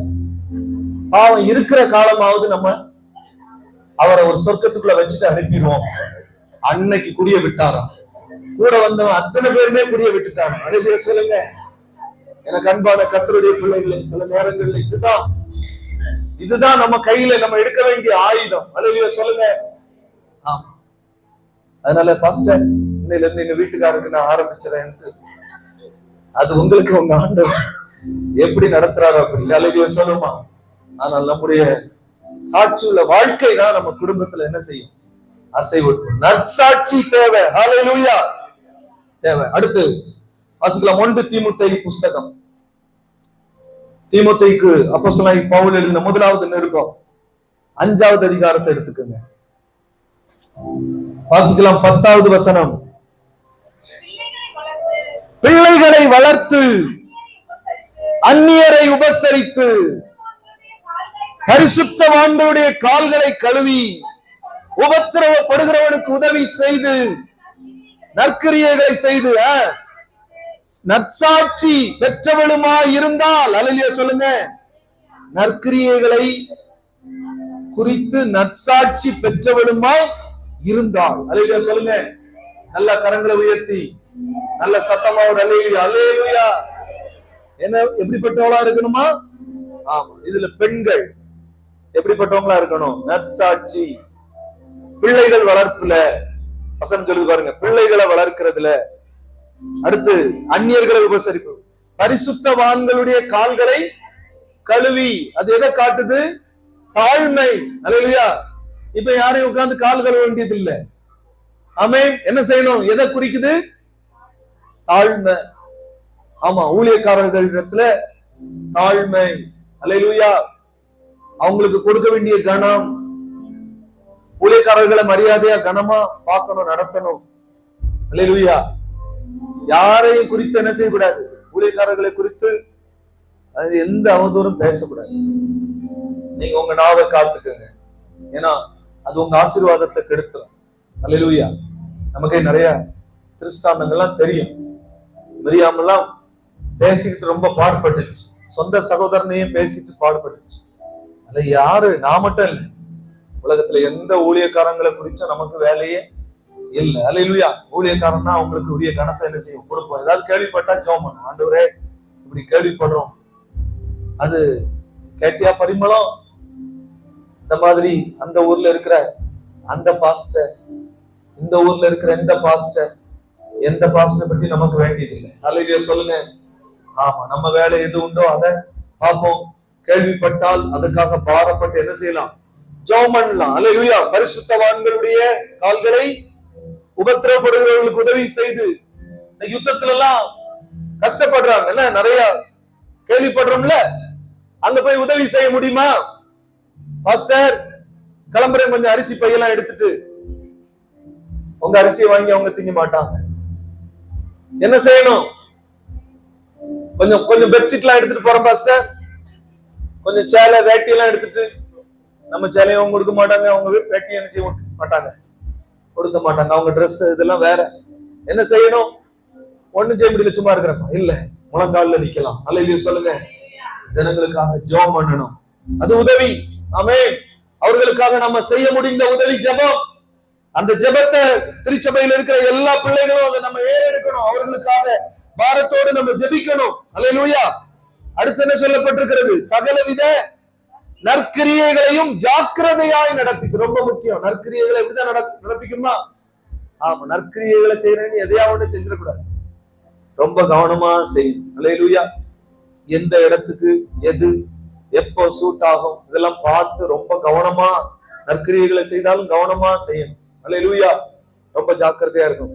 A: பாவம் இருக்கிற காலமாவது நம்ம அவரை ஒரு சொர்க்கத்துக்குள்ள வச்சுட்டு அனுப்பிடுவோம். அன்னைக்கு குடிய விட்டாராம். கூட வந்தவன் அத்தனை பேருமே குடிய விட்டுட்டாங்க. அல்லேலூயா சொல்லுங்க. எனக்கு அன்பான கர்த்தருடைய பிள்ளைகளை, சில நேரங்கள்ல இதுதான் நம்ம கையில நம்ம எடுக்க வேண்டிய ஆயுதம். அல்லேலூயா சொல்லுங்க. ஆமா, அதனால பாஸ்டர் இன்னையில இருந்து எங்க வீட்டுக்காரருக்கு நான் ஆரம்பிச்சிடறேன். அது உங்களுக்கு உங்க ஆண்டவர் எப்படி நடத்துறாரு அப்படி. அல்லேலூயா சொல்லுமா. ஆனால் நம்முடைய சாட்சி உள்ள வாழ்க்கை தான் நம்ம குடும்பத்துல என்ன செய்யும், அசைவு. நற்சாட்சி தேவை. அல்லேலூயா தேவை. அடுத்து வாசிக்கலாம் 1 தீமோத்தேயு புஸ்தகம். தீமோத்தேயுக்கு அப்போஸ்தலனாகிய பவுல் எழுதின முதலாவது நிருபம் 5வது அதிகாரத்தை எடுத்துக்கோங்க. வாசிக்கலாம் 10வது வசனம். பிள்ளைகளை வளர்த்து அந்நியரை உபசரித்து பரிசுத்தவான்களுடைய கால்களை கழுவி உபத்திரவப்படுகிறவனுக்கு உதவி செய்து நற்கிரியைகளை செய்து நற்சாட்சி பெற்றவளுமாய் இருந்தால். அல்லேலூயா சொல்லுங்க. நற்கிரியைகளை குறித்து நற்சாட்சி பெற்றவளுமாய் இருந்தால். அல்லேலூயா சொல்லுங்க. நல்ல கரங்களை உயர்த்தி நல்ல சத்தமா ஒரு அல்லேலூயா. அல்லேலூயா. என்ன எப்படிப்பட்டவளா இருக்கணுமா? ஆமா, இதுல பெண்கள் எப்படிப்பட்டவங்களா இருக்கணும்? நற்சாட்சி. பிள்ளைகள் வளர்ப்புல வசனம் சொல்லி பாருங்க, பிள்ளைகளை வளர்க்கிறதுல. அடுத்து அந்நியர்களை உபசரிப்பு, பரிசுத்தவான்களுடைய கால்களை கழுவி. அது எதை காட்டுது? தாழ்மை. அல்லேலூயா. இப்ப யாரையும் உட்கார்ந்து கால் கழுவ வேண்டியது இல்லை. ஆமென். என்ன செய்யணும்? எதை குறிக்குது? தாழ்மை. ஆமா, ஊழியக்காரர்களிடத்துல தாழ்மை. அல்லேலூயா. அவங்களுக்கு கொடுக்க வேண்டிய கனம், ஊழியக்காரர்களை மரியாதையா கனமா பார்க்கணும், நடத்தணும். அல்லேலூயா. யாரையும் குறித்து என்ன செய்யக்கூடாது, ஊழியக்காரர்களை குறித்து அது எந்த அவதூறும் பேசக்கூடாது. நீங்க உங்க நாவை காத்துக்குங்க, ஏன்னா அது உங்க ஆசீர்வாதத்தை கெடுத்துரும். அல்லேலூயா. நமக்கே நிறைய திருஷ்டாந்தங்கள்லாம் தெரியும். மரியாமெல்லாம் பேசிக்கிட்டு ரொம்ப பாடுபட்டுச்சு, சொந்த சகோதரனையும் பேசிட்டு பாடுபட்டுச்சு. அது யாரு, நான் மட்டும் இல்லை, உலகத்துல எந்த ஊழியக்காரங்களை குறிச்சும் நமக்கு வேலையே இல்லை. அல்லேலூயா. ஊழியக்காரன்னா அவங்களுக்கு உரிய கணத்தை என்ன செய்யும், கொடுப்போம். ஏதாவது கேள்விப்பட்டா ஜெபம் பண்ணும், ஆண்டவரே இப்படி கேள்விப்படுறோம், அது கேட்டியா பரிமளம், இந்த மாதிரி அந்த ஊர்ல இருக்கிற அந்த பாஸ்டர், இந்த ஊர்ல இருக்கிற எந்த பாஸ்டர், எந்த பாஸ்டர் பற்றி நமக்கு வேண்டியது இல்லை. அல்லேலூயா சொல்லுங்க. ஆமா, நம்ம வேலை எது உண்டோ அதை பார்ப்போம். கேள்விப்பட்டால் அதுக்காக பாரப்பட்டு என்ன செய்யலாம், ஜெபம் பண்ணலாம். அல்லேலூயா. பரிசுத்தவான்களுடைய கால்களை உபத்திரப்படுகிறவர்களுக்கு உதவி செய்து, இந்த யுத்தத்துல எல்லாம் கஷ்டப்படுறாங்க, நிறைய கேள்விப்படுறோம்ல, அங்க போய் உதவி செய்ய முடியுமா? பாஸ்டர் கிளம்புறேன், கொஞ்சம் அரிசி பையெல்லாம் எடுத்துட்டு. உங்க அரிசியை வாங்கி அவங்க திங்க மாட்டாங்க. என்ன செய்யணும், கொஞ்சம் கொஞ்சம் பெட்ஷீட் எல்லாம் எடுத்துட்டு போறோம் பாஸ்டர், கொஞ்சம் சேலை வேட்டி எல்லாம் எடுத்துட்டு. நம்ம சேலையை அவங்க கொடுக்க மாட்டாங்க, அவங்க வேட்டி என்ன செய்ய மாட்டாங்க, கொடுக்க மாட்டாங்க. அவங்க ட்ரெஸ் இதெல்லாம் வேற. என்ன செய்யணும், ஒண்ணும் செய்ய முடியல, சும்மா இருக்கிறப்ப இல்ல, முழங்கால நிக்கலாம். அல்லேலூயா சொல்லுங்க. ஜனங்களுக்காக ஜெபம் பண்ணணும், அது உதவி. ஆமென். அவர்களுக்காக நம்ம செய்ய முடிந்த உதவி ஜெபம். அந்த ஜெபத்தை திருச்சபையில் இருக்கிற எல்லா பிள்ளைகளும் அதை நம்ம ஏறெடுக்கணும். அவர்களுக்காக பாரத்தோடு நம்ம ஜெபிக்கணும். அல்லேலூயா. அடுத்து என்ன சொல்லப்பட்டிருக்கிறது, சகலவித நற்கிரியைகளையும் ஜாக்கிரதையாய் நடப்பிக்கும். ரொம்ப முக்கியம். நற்கிரியைகளை எப்படிதான் நடப்பிக்குமா? ஆமா, நற்கிரியைகளை செய்யறேன்னு எதையாவது செஞ்சிடக்கூடாது, ரொம்ப கவனமா செய்யணும். அல்லேலூயா. எந்த இடத்துக்கு எது எப்போ சூட் ஆகும் இதெல்லாம் பார்த்து ரொம்ப கவனமா நற்கிரியைகளை செய்தாலும் கவனமா செய்யணும். அல்லேலூயா. ரொம்ப ஜாக்கிரதையா இருக்கும்.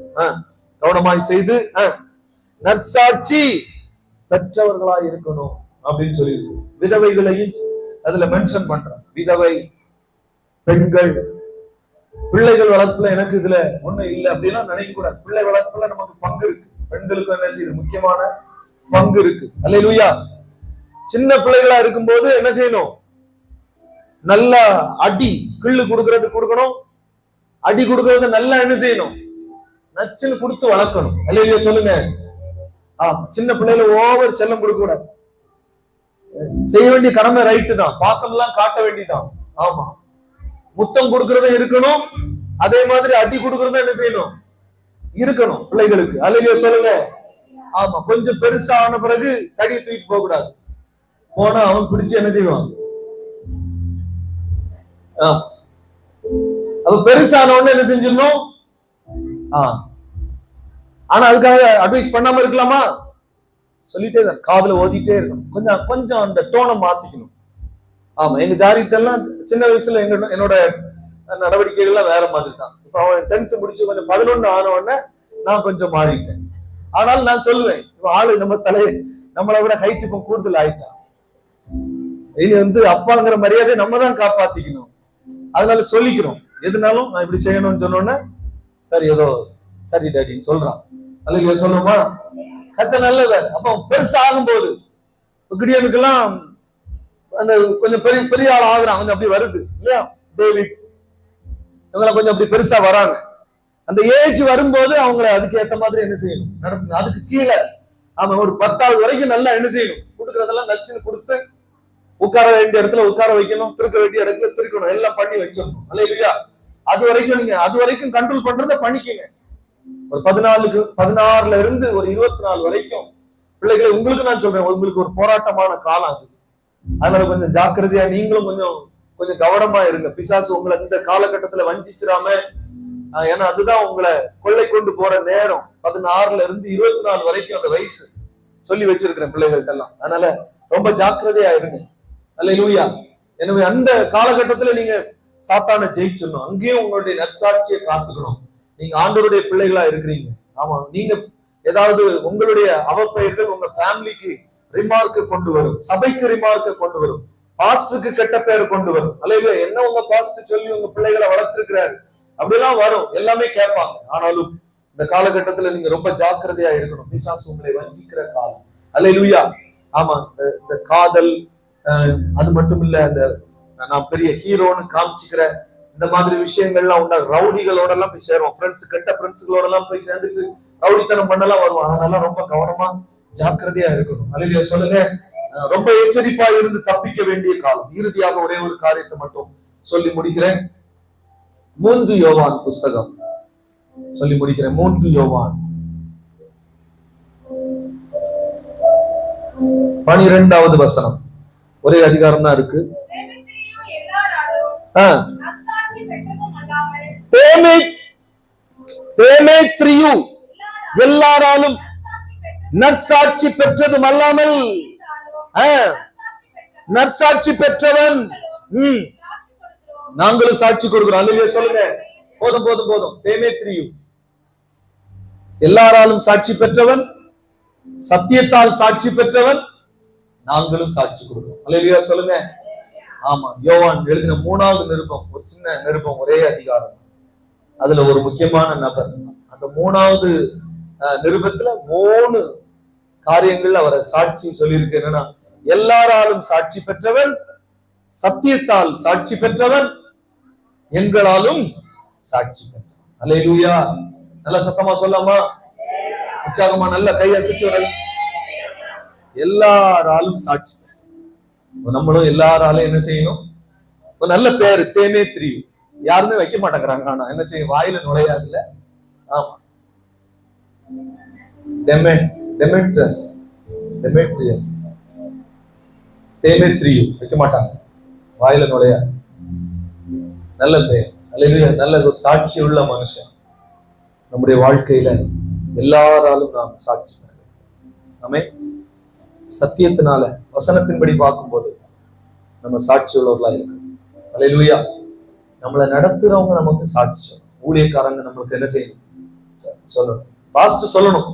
A: கவனமாய் செய்து நற்சாட்சி பெற்றவர்களா இருக்கணும் அப்படின்னு சொல்லி விதவைகளையும் அதுல மென்ஷன் பண்றான். விதவை பெண்கள், பிள்ளைகள் வளர்ப்புல எனக்கு இதுல ஒண்ணும் இல்லை அப்படின்னா நினைக்க கூடாது. பிள்ளை வளர்ப்புல நமக்கு பங்கு இருக்கு. பெண்களுக்கு என்ன செய்யுது, முக்கியமான பங்கு இருக்கு. அல்லேலூயா. சின்ன பிள்ளைகளா இருக்கும்போது என்ன செய்யணும், நல்ல அடி கிள்ளு கொடுக்கணும், அடி கொடுக்கறது நல்லா என்ன செய்யணும், நச்சுன்னு கொடுத்து வளர்க்கணும். அல்லேலூயா சொல்லுங்க. சின்ன பிள்ளைல ஓவர் செல்லம் கொடுக்க கூடாது. செய்ய வேண்டிய கடமை ரைட்டு தான், பாசம் எல்லாம் காட்ட வேண்டியதான். ஆமா, முத்தம் கொடுக்கறதும் இருக்கணும், அதே மாதிரி அடி கொடுக்கறதும் என்ன செய்யணும், இருக்கணும் பிள்ளைகளுக்கு. அல்லேலூயா சொல்லுங்க. ஆமா, கொஞ்சம் பெருசா ஆன பிறகு கடியை தூக்கிட்டு போக கூடாது. போனா அவன் பிடிச்சு என்ன செய்வான், அப்ப பெருசான உடனே என்ன செஞ்சிடணும். ஆனா அதுக்காக அட்வைஸ் பண்ணாம இருக்கலாமா, சொல்லிட்டே தான், காதுல ஓதிட்டே இருக்கணும். கொஞ்சம் கொஞ்சம் அந்த டோனை மாத்திக்கணும். ஆமா, எங்க ஜாரிட்டெல்லாம் சின்ன வயசுல என்னோட நடவடிக்கைகள்லாம் வேற மாதிரி தான். இப்ப அவன் 10th முடிச்சு கொஞ்சம் 11 ஆன உடனே நான் கொஞ்சம் மாறிட்டேன். ஆனாலும் நான் சொல்லுவேன், இப்ப ஆளு நம்ம நம்மளை விட ஹைட் இப்ப கூடுதல் ஆயிட்டான். இது அப்பாங்கிற மரியாதை நம்ம தான் காப்பாத்திக்கணும். அதனால சொல்லிக்கிறோம், எதுனாலும் நான் இப்படி செய்யணும்னு சொன்னோன்னே சரி ஏதோ சரி டாடின்னு சொல்றான். அல்ல சொல்லணுமா, கத்த நல்லவர். அப்போ பெருசா ஆகும் போது கிடியனுக்கெல்லாம் அந்த கொஞ்சம் பெரிய ஆள் ஆகுறான், கொஞ்சம் அப்படி வருது இல்லையா, டேவிட் இவங்களை கொஞ்சம் அப்படி பெருசா வராங்க. அந்த ஏஜ் வரும்போது அவங்களை அதுக்கு ஏற்ற மாதிரி என்ன செய்யணும், நடத்தணும். அதுக்கு கீழே அவன் ஒரு 10வது வரைக்கும் நல்லா என்ன செய்யணும், கொடுக்கறதெல்லாம் நச்சுன்னு கொடுத்து உட்கார வேண்டிய இடத்துல உட்கார வைக்கணும், திருக்க வேண்டிய இடத்துல திருக்கணும், எல்லாம் பண்ணி வச்சிடணும். அல்லேலூயா. அது வரைக்கும் நீங்க அது வரைக்கும் கண்ட்ரோல் பண்றத பண்ணிக்கங்க. ஒரு 16ல இருந்து ஒரு 24 வரைக்கும் பிள்ளைகளை உங்களுக்கு நான் சொல்றேன், உங்களுக்கு ஒரு போராட்டமான காலம் அது. அதனால கொஞ்சம் ஜாக்கிரதையா நீங்களும் கொஞ்சம் கவனமா இருங்க. பிசாசு உங்களை இந்த காலகட்டத்துல வஞ்சிச்சிடாம, ஏன்னா அதுதான் உங்களை கொள்ளை கொண்டு போற நேரம். 16ல இருந்து 24 வரைக்கும் அந்த வயசு சொல்லி வச்சிருக்கிறேன் பிள்ளைகள்ட்ட எல்லாம். அதனால ரொம்ப ஜாக்கிரதையா இருங்க. அல்லேலூயா. எனவே அந்த காலகட்டத்துல நீங்க சாத்தானை ஜெயிச்சிடணும். அங்கேயும் உங்களுடைய நற்சாட்சியை காத்துக்கணும். நீங்க ஆண்டவருடைய பிள்ளைகளா இருக்கிறீங்க. ஆமா, நீங்க ஏதாவது உங்களுடைய அவப்பெயர்கள் உங்க ஃபேமிலிக்கு ரிமார்க்கு கொண்டு வரும், சபைக்கு ரிமார்க்கு கொண்டு வரும், பாஸ்டருக்கு கெட்ட பேர் கொண்டு வரும். அல்லது என்ன உங்க பாஸ்டர் சொல்லி உங்க பிள்ளைகளை வளர்த்திருக்கிறாரு அப்படிலாம் வரும், எல்லாமே கேட்பாங்க. ஆனாலும் இந்த காலகட்டத்துல நீங்க ரொம்ப ஜாக்கிரதையா இருக்கணும். பிசாசு உங்களை வஞ்சிக்கிற காலம். அல்லேலூயா. ஆமா, இந்த காதல் அது மட்டும் இல்ல, இந்த நான் பெரிய ஹீரோன்னு காமிச்சுக்கிற இந்த மாதிரி விஷயங்கள்லாம் உண்டா. ரவுடிகளோட எல்லாம் போய் சேருவோம், ஃப்ரெண்ட்ஸ் கெட்ட ஃப்ரெண்ட்ஸுகளோட எல்லாம் போய் சேர்ந்துட்டு ரவுடித்தனம் பண்ணலாம் வருவோம். அதனால ரொம்ப கவனமா ஜாக்கிரதையா இருக்கணும். அல்லேலூயா சொல்லுங்க. ரொம்ப எச்சரிப்பா இருந்து தப்பிக்க வேண்டிய காலம். இறுதியாக ஒரே ஒரு காரியத்தை மட்டும் சொல்லி முடிக்கிறேன். 3 யோவான் புஸ்தகம் சொல்லி முடிக்கிறேன். 3 யோவான் 12வது வசனம். ஒரே அதிகாரம் தான் இருக்கு. தேமேத்ரியு எல்லாராலும் நற்சாட்சி பெற்றதும் அல்லாமல் நற்சாட்சி பெற்றவன் நாங்களும் சாட்சி கொடுக்கிறோம். அல்லேலூயா சொல்லுங்க. போதும் போதும் போதும். தேமேத்ரியு எல்லாராலும் சாட்சி பெற்றவன், சத்தியத்தால் சாட்சி பெற்றவன், நாங்களும் சாட்சி கொடுக்கிறோம். அல்லேலூயா சொல்லுங்க. ஆமா, யோவான் எழுதின 3வது நிருபம் ஒரு சின்ன நிருபம், ஒரே அதிகாரம். அதுல ஒரு முக்கியமான நபர். அந்த 3வது நிருபத்துல 3 காரியங்கள் அவரை சாட்சி சொல்லியிருக்கு. என்னன்னா, எல்லாராலும் சாட்சி பெற்றவன், சத்தியத்தால் சாட்சி பெற்றவன், எங்களாலும் சாட்சி பெற்றவன். அல்லேலூயா. நல்ல சத்தமா சொல்லாமா, உற்சாகமா நல்ல கை அசைச்சு. எல்லாராலும் சாட்சி. நம்மளும் எல்லாராலும் என்ன செய்யணும்? ஒரு நல்ல பேரு தேமேத்ரியு யாருமே வைக்க மாட்டேங்கிறாங்க. ஆனா என்ன செய்யும்? வாயில நுழையாதுல. ஆமா, டெமெட்ரியஸ் தேமேத்ரியு வைக்க மாட்டாங்க, வாயில நுழையாது. நல்ல பேர். அல்லேலூயா. நல்ல ஒரு சாட்சி உள்ள மனுஷன். நம்முடைய வாழ்க்கையில எல்லாராலும் நாம் சாட்சி. ஆமென். சத்தியத்தினால வசனத்தின்படி பார்க்கும்போது நம்ம சாட்சி உள்ளவர்களா இருக்கணும். அல்லேலூயா. நம்மளை நடத்துறவங்க நமக்கு சாட்சி சொல்லணும். ஊழியக்காரங்க நம்மளுக்கு என்ன செய்யணும்? சொல்லணும். பாஸ்டர் சொல்லணும்.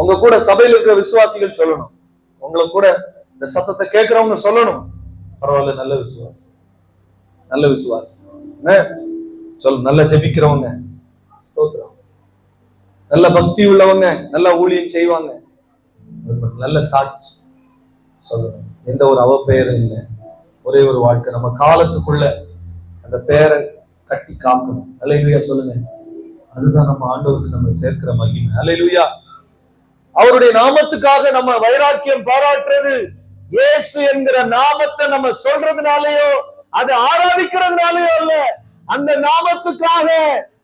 A: உங்க கூட சபையில் இருக்கிற விசுவாசிகள் சொல்லணும். உங்களை கூட இந்த சத்தத்தை கேட்கிறவங்க சொல்லணும். பரவாயில்ல, நல்ல விசுவாசி, நல்ல விசுவாசி சொல்லு. நல்ல ஜெபிக்கிறவங்க, ஸ்தோத்திரம். நல்ல பக்தி உள்ளவங்க, நல்ல ஊழியம் செய்வாங்க, நல்ல சாட்சி சொல்லணும். எந்த ஒரு அவப்பெயரும் இல்லை. ஒரே ஒரு வாழ்க்கை. நம்ம காலத்துக்குள்ள அந்த பெயரை கட்டி காக்கணும். அல்லேலூயா சொல்லுங்க. அதுதான் நம்ம ஆண்டவருக்கு நம்ம சேர்க்கிற மகிமை. அல்லேலூயா. அவருடைய நாமத்துக்காக நம்ம வைராக்கியம் பாராட்டுறது, இயேசு என்கிற நாமத்தை நம்ம சொல்றதுனாலயோ அது ஆராதிக்கிறதுனாலயோ இல்ல. அந்த நாமத்துக்காக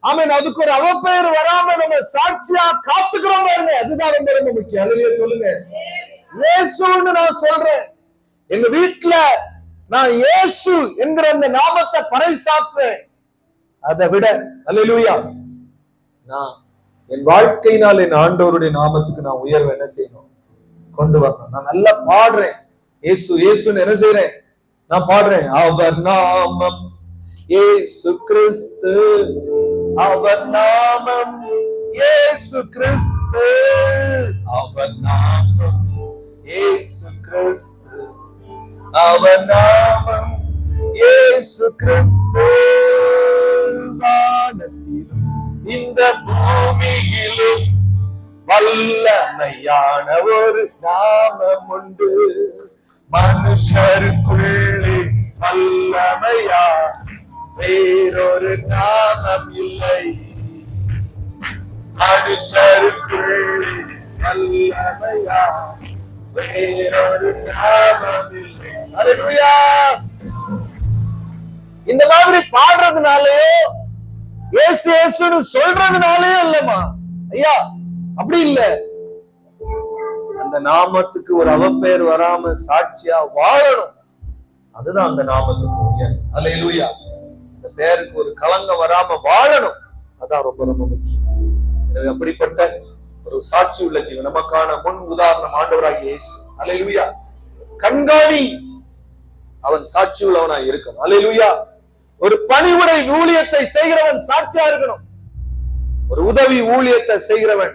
A: ஆமென், அதுக்கு ஒரு அவப்பெயர் வராம நம்ம சாட்சியா காத்துக்கிறோம் பாருங்க. அதுதான் ரொம்ப ரொம்ப முக்கியம். அல்லேலூயா சொல்லுங்க. இயேசுன்னு நான் சொல்றேன். எங்க வீட்டுல நான் இயேசு என்கிற அந்த நாமத்தை பறைசாற்றுறேன். அதை விட அல்லேலூயா, நான் என் வாழ்க்கையினால் என் ஆண்டவருடைய நாமத்துக்கு நான் உயர்வு என்ன செய்யணும்? கொண்டு வரணும். நான் நல்லா பாடுறேன். இயேசு இயேசுன்னு என்ன செய்யறேன்? நான் பாடுறேன். அவர் நாமம் இயேசு கிறிஸ்து, அவர் நாமம் இயேசு கிறிஸ்து, அவர் நாமம் இயேசு கிறிஸ்து, அவர் நாமம் இயேசு கிறிஸ்து. வானத்திலும் இந்த பூமியிலும் வல்லமையான ஒரு நாமம் உண்டு. மனுஷருக்குள்ளே வல்லமையா வேறொரு நாமம் இல்லை. மனுஷருக்குள்ளே வல்லமையா வேறொரு நாமம் இல்லை. அல்லேலூயா. இந்த மாதிரி பாடுறதுனாலயோ இயேசு இயேசுன்னு சொல்றதுனாலயோ இல்லம்மா ஐயா, அப்படி இல்ல. அந்த நாமத்துக்கு ஒரு அவப்பெயர் வராம சாட்சியா வாழணும். அதுதான் அந்த நாமத்துக்கு உயர். அல்லேலூயா. அந்த பேருக்கு ஒரு களங்கம் வராம வாழணும். அதான் ரொம்ப ரொம்ப முக்கியம். எனவே அப்படிப்பட்ட ஒரு சாட்சி உள்ள ஜீவன் நமக்கான முன் உதாரணம் ஆண்டவராகிய இயேசு. அல்லேலூயா. கண்காணி அவன் சாட்சி உள்ளவனாய் இருக்கணும். அல்லேலூயா. ஒரு பணிவுடை ஊழியத்தை செய்கிறவன் சாட்சியா இருக்கணும். ஒரு உதவி ஊழியத்தை செய்கிறவன்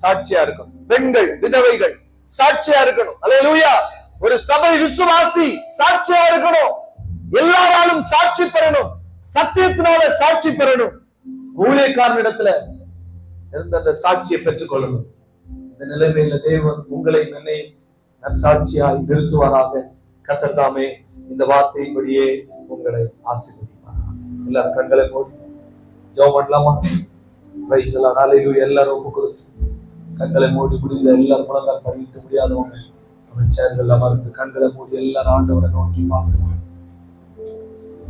A: சாட்சியா இருக்கணும். பெண்கள், விதவைகள் சாட்சியா இருக்கணும். அல்லேலூயா. ஒரு சபை விசுவாசி சாட்சியா இருக்கணும். எல்லாராலும் சாட்சி பெறணும். சத்தியத்தினால சாட்சி பெறணும். ஊழியக்காரனிடத்துல இருந்த அந்த சாட்சியை பெற்றுக் கொள்ளணும். இந்த நிலைமையில தேவன் உங்களை என்னை சாட்சியாய் நிறுத்துவாராக. கர்த்தர் தாமே இந்த வார்த்தையின்படியே உங்களை ஆசீர்வதிப்பாராக. எல்லாரும் கண்களை மூடி ஜெபம் பண்ணலாமா? பிரைஸ் எல்லாம் ஹல்லேலூயா. எல்லாரும் ஒப்பு கொடுத்து கண்களை மூடி முடிந்த எல்லாரும் முழங்கால் பண்ணிக்க முடியாதவங்க சேர்கள் அமர்ந்து கண்களை மூடி எல்லாரும் ஆண்டவரை நோக்கி பார்க்கணும்.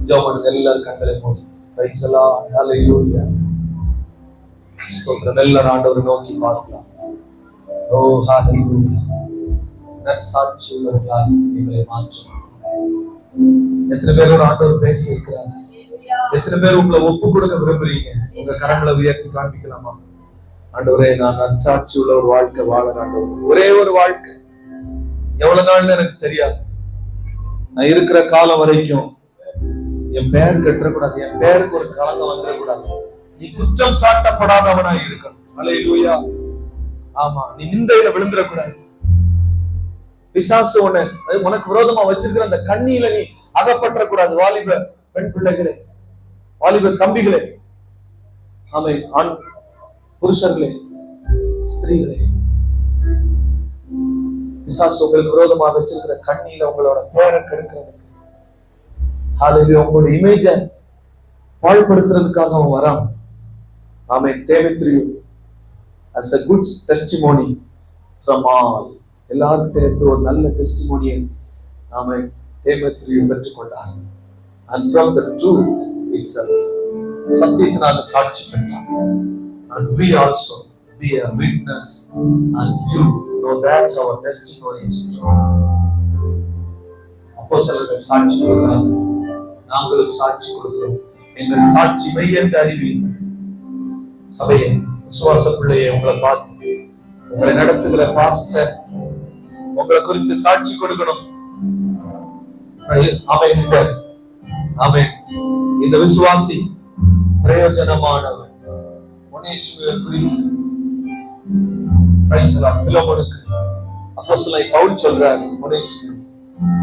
A: ஜெபம் பண்ணுங்க. எல்லாரும் கண்களை மூடி பிரைஸ் எல்லாம் ஹல்லேலூயா. ஸ்தோத்திரம். எல்லாரும் ஆண்டவரை நோக்கி பார்க்கலாம். ஓ ஹல்லேலூயா. நற்சாட்சி உள்ளவர்களாக எங்களை மாற்றும். எத்தனை பேரோட ஆண்டவர் பேசி இருக்கிறார்? எத்தனை பேர் உங்களை ஒப்பு கொடுக்க விரும்புறீங்க? உங்க கரங்களை உயர்த்தி காண்பிக்கலாமா? ஆண்டவரே, நான் நற்சாட்சி உள்ள ஒரு வாழ்க்கை வாழ ஆண்டவர். ஒரே ஒரு வாழ்க்கை, எவ்வளவு நாள்னு எனக்கு தெரியாது. நான் இருக்கிற காலம் வரைக்கும் என் பெயர் கட்டக்கூடாது, என் பெயருக்கு ஒரு களங்கம் வந்துடக்கூடாது. நீ குற்றம் சாட்டப்படாதவனா இருக்கணும். அல்லேலூயா. ஆமா, நீ நிந்தையில விழுந்துடக்கூடாது. பிசாசு உனக்கு விரோதமா வச்சிருக்கிற அந்த கண்ணியில நீ அகப்பற்றக்கூடாது. வாலிப பெண் பிள்ளைகளே, வாலிப தம்பிகளே, ஆமை ஆண் புருஷர்களே, ஸ்திரீகளே, பிசாசு உங்களுக்கு விரோதமா வச்சிருக்கிற கண்ணியில உங்களோட பேரை கெடுக்கிறதுக்கு, ஹல்லேலூயா, உங்களோட இமேஜ பாழ்படுத்துறதுக்காக அவன் வரான். ஆமை தேவைத்திரியும் as a good testimony from all. எல்லார்கிட்ட இருந்து ஒரு நல்ல டெஸ்டிமோனியை நாம தேவத்திரியும் பெற்றுக்கொண்டார். And from the truth itself, சத்தியத்தினால சாட்சி பெற்றார். And we also be a witness and you know that our testimony is true. அப்போஸ்தலர்கள் சாட்சி கொடுக்கிறாங்க, நாங்களும் சாட்சி கொடுக்கிறோம். எங்கள் சாட்சி மெய் என்று அறிவீர்கள். சபையை, விசுவாச பிள்ளையை, உங்களை பார்த்து உங்களை நடத்துகிற பாஸ்டர் உங்களை குறித்து சாட்சி கொடுக்கணும். இந்த விசுவாசி பிரயோஜனமானவர். குறித்து அப்போஸ்தலன் பவுல் சொல்றார்,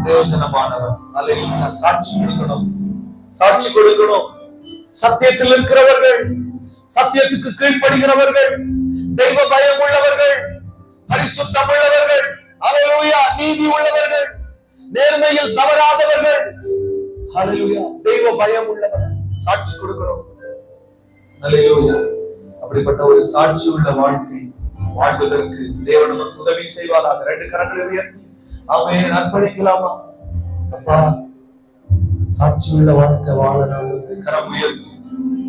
A: பிரயோஜனமானவர். அல்லேலூயா. சாட்சி கொடுக்கணும், சாட்சி கொடுக்கணும். சத்தியத்தில் இருக்கிறவர்கள், சத்தியத்துக்கு கீழ்ப்படுகிறவர்கள், தெய்வ பயம் உள்ளவர்கள், பரிசுத்தம் உள்ளவர்கள், அல்லேலூயா, நீதி உள்ளவர்கள், நேர்மையில் தவறாதவர்கள், அல்லேலூயா, தெய்வ பயம் உள்ளவர்கள் சாட்சி கொடுக்கணும். அல்லேலூயா. அப்படிப்பட்ட ஒரு சாட்சி உள்ள வாழ்க்கை வாழ்வதற்கு தேவன் நமக்கு உதவி செய்வாராக. ரெண்டு கரங்களை உயர்த்தி ஆமென் அர்ப்பணிக்கலாமா? அப்பா, சாட்சி உள்ள வாழ்க்கை வாழ கரம் உயர்த்தி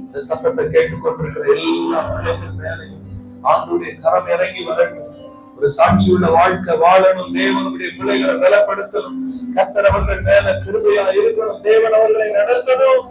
A: இந்த சத்தத்தை கேட்டுக்கொண்டிருக்கிற எல்லா பிள்ளைகள் மேலையும் ஆண்டவருடைய கரம் இறங்கி வரட்டும். ஒரு சாட்சி உள்ள வாழ்க்கை வாழணும். தேவனுடைய பிள்ளைகளை பலப்படுத்தணும். கர்த்தர் அவர்கள் மேல கிருபையா இருக்கணும். தேவன் அவர்களை நடத்தணும்.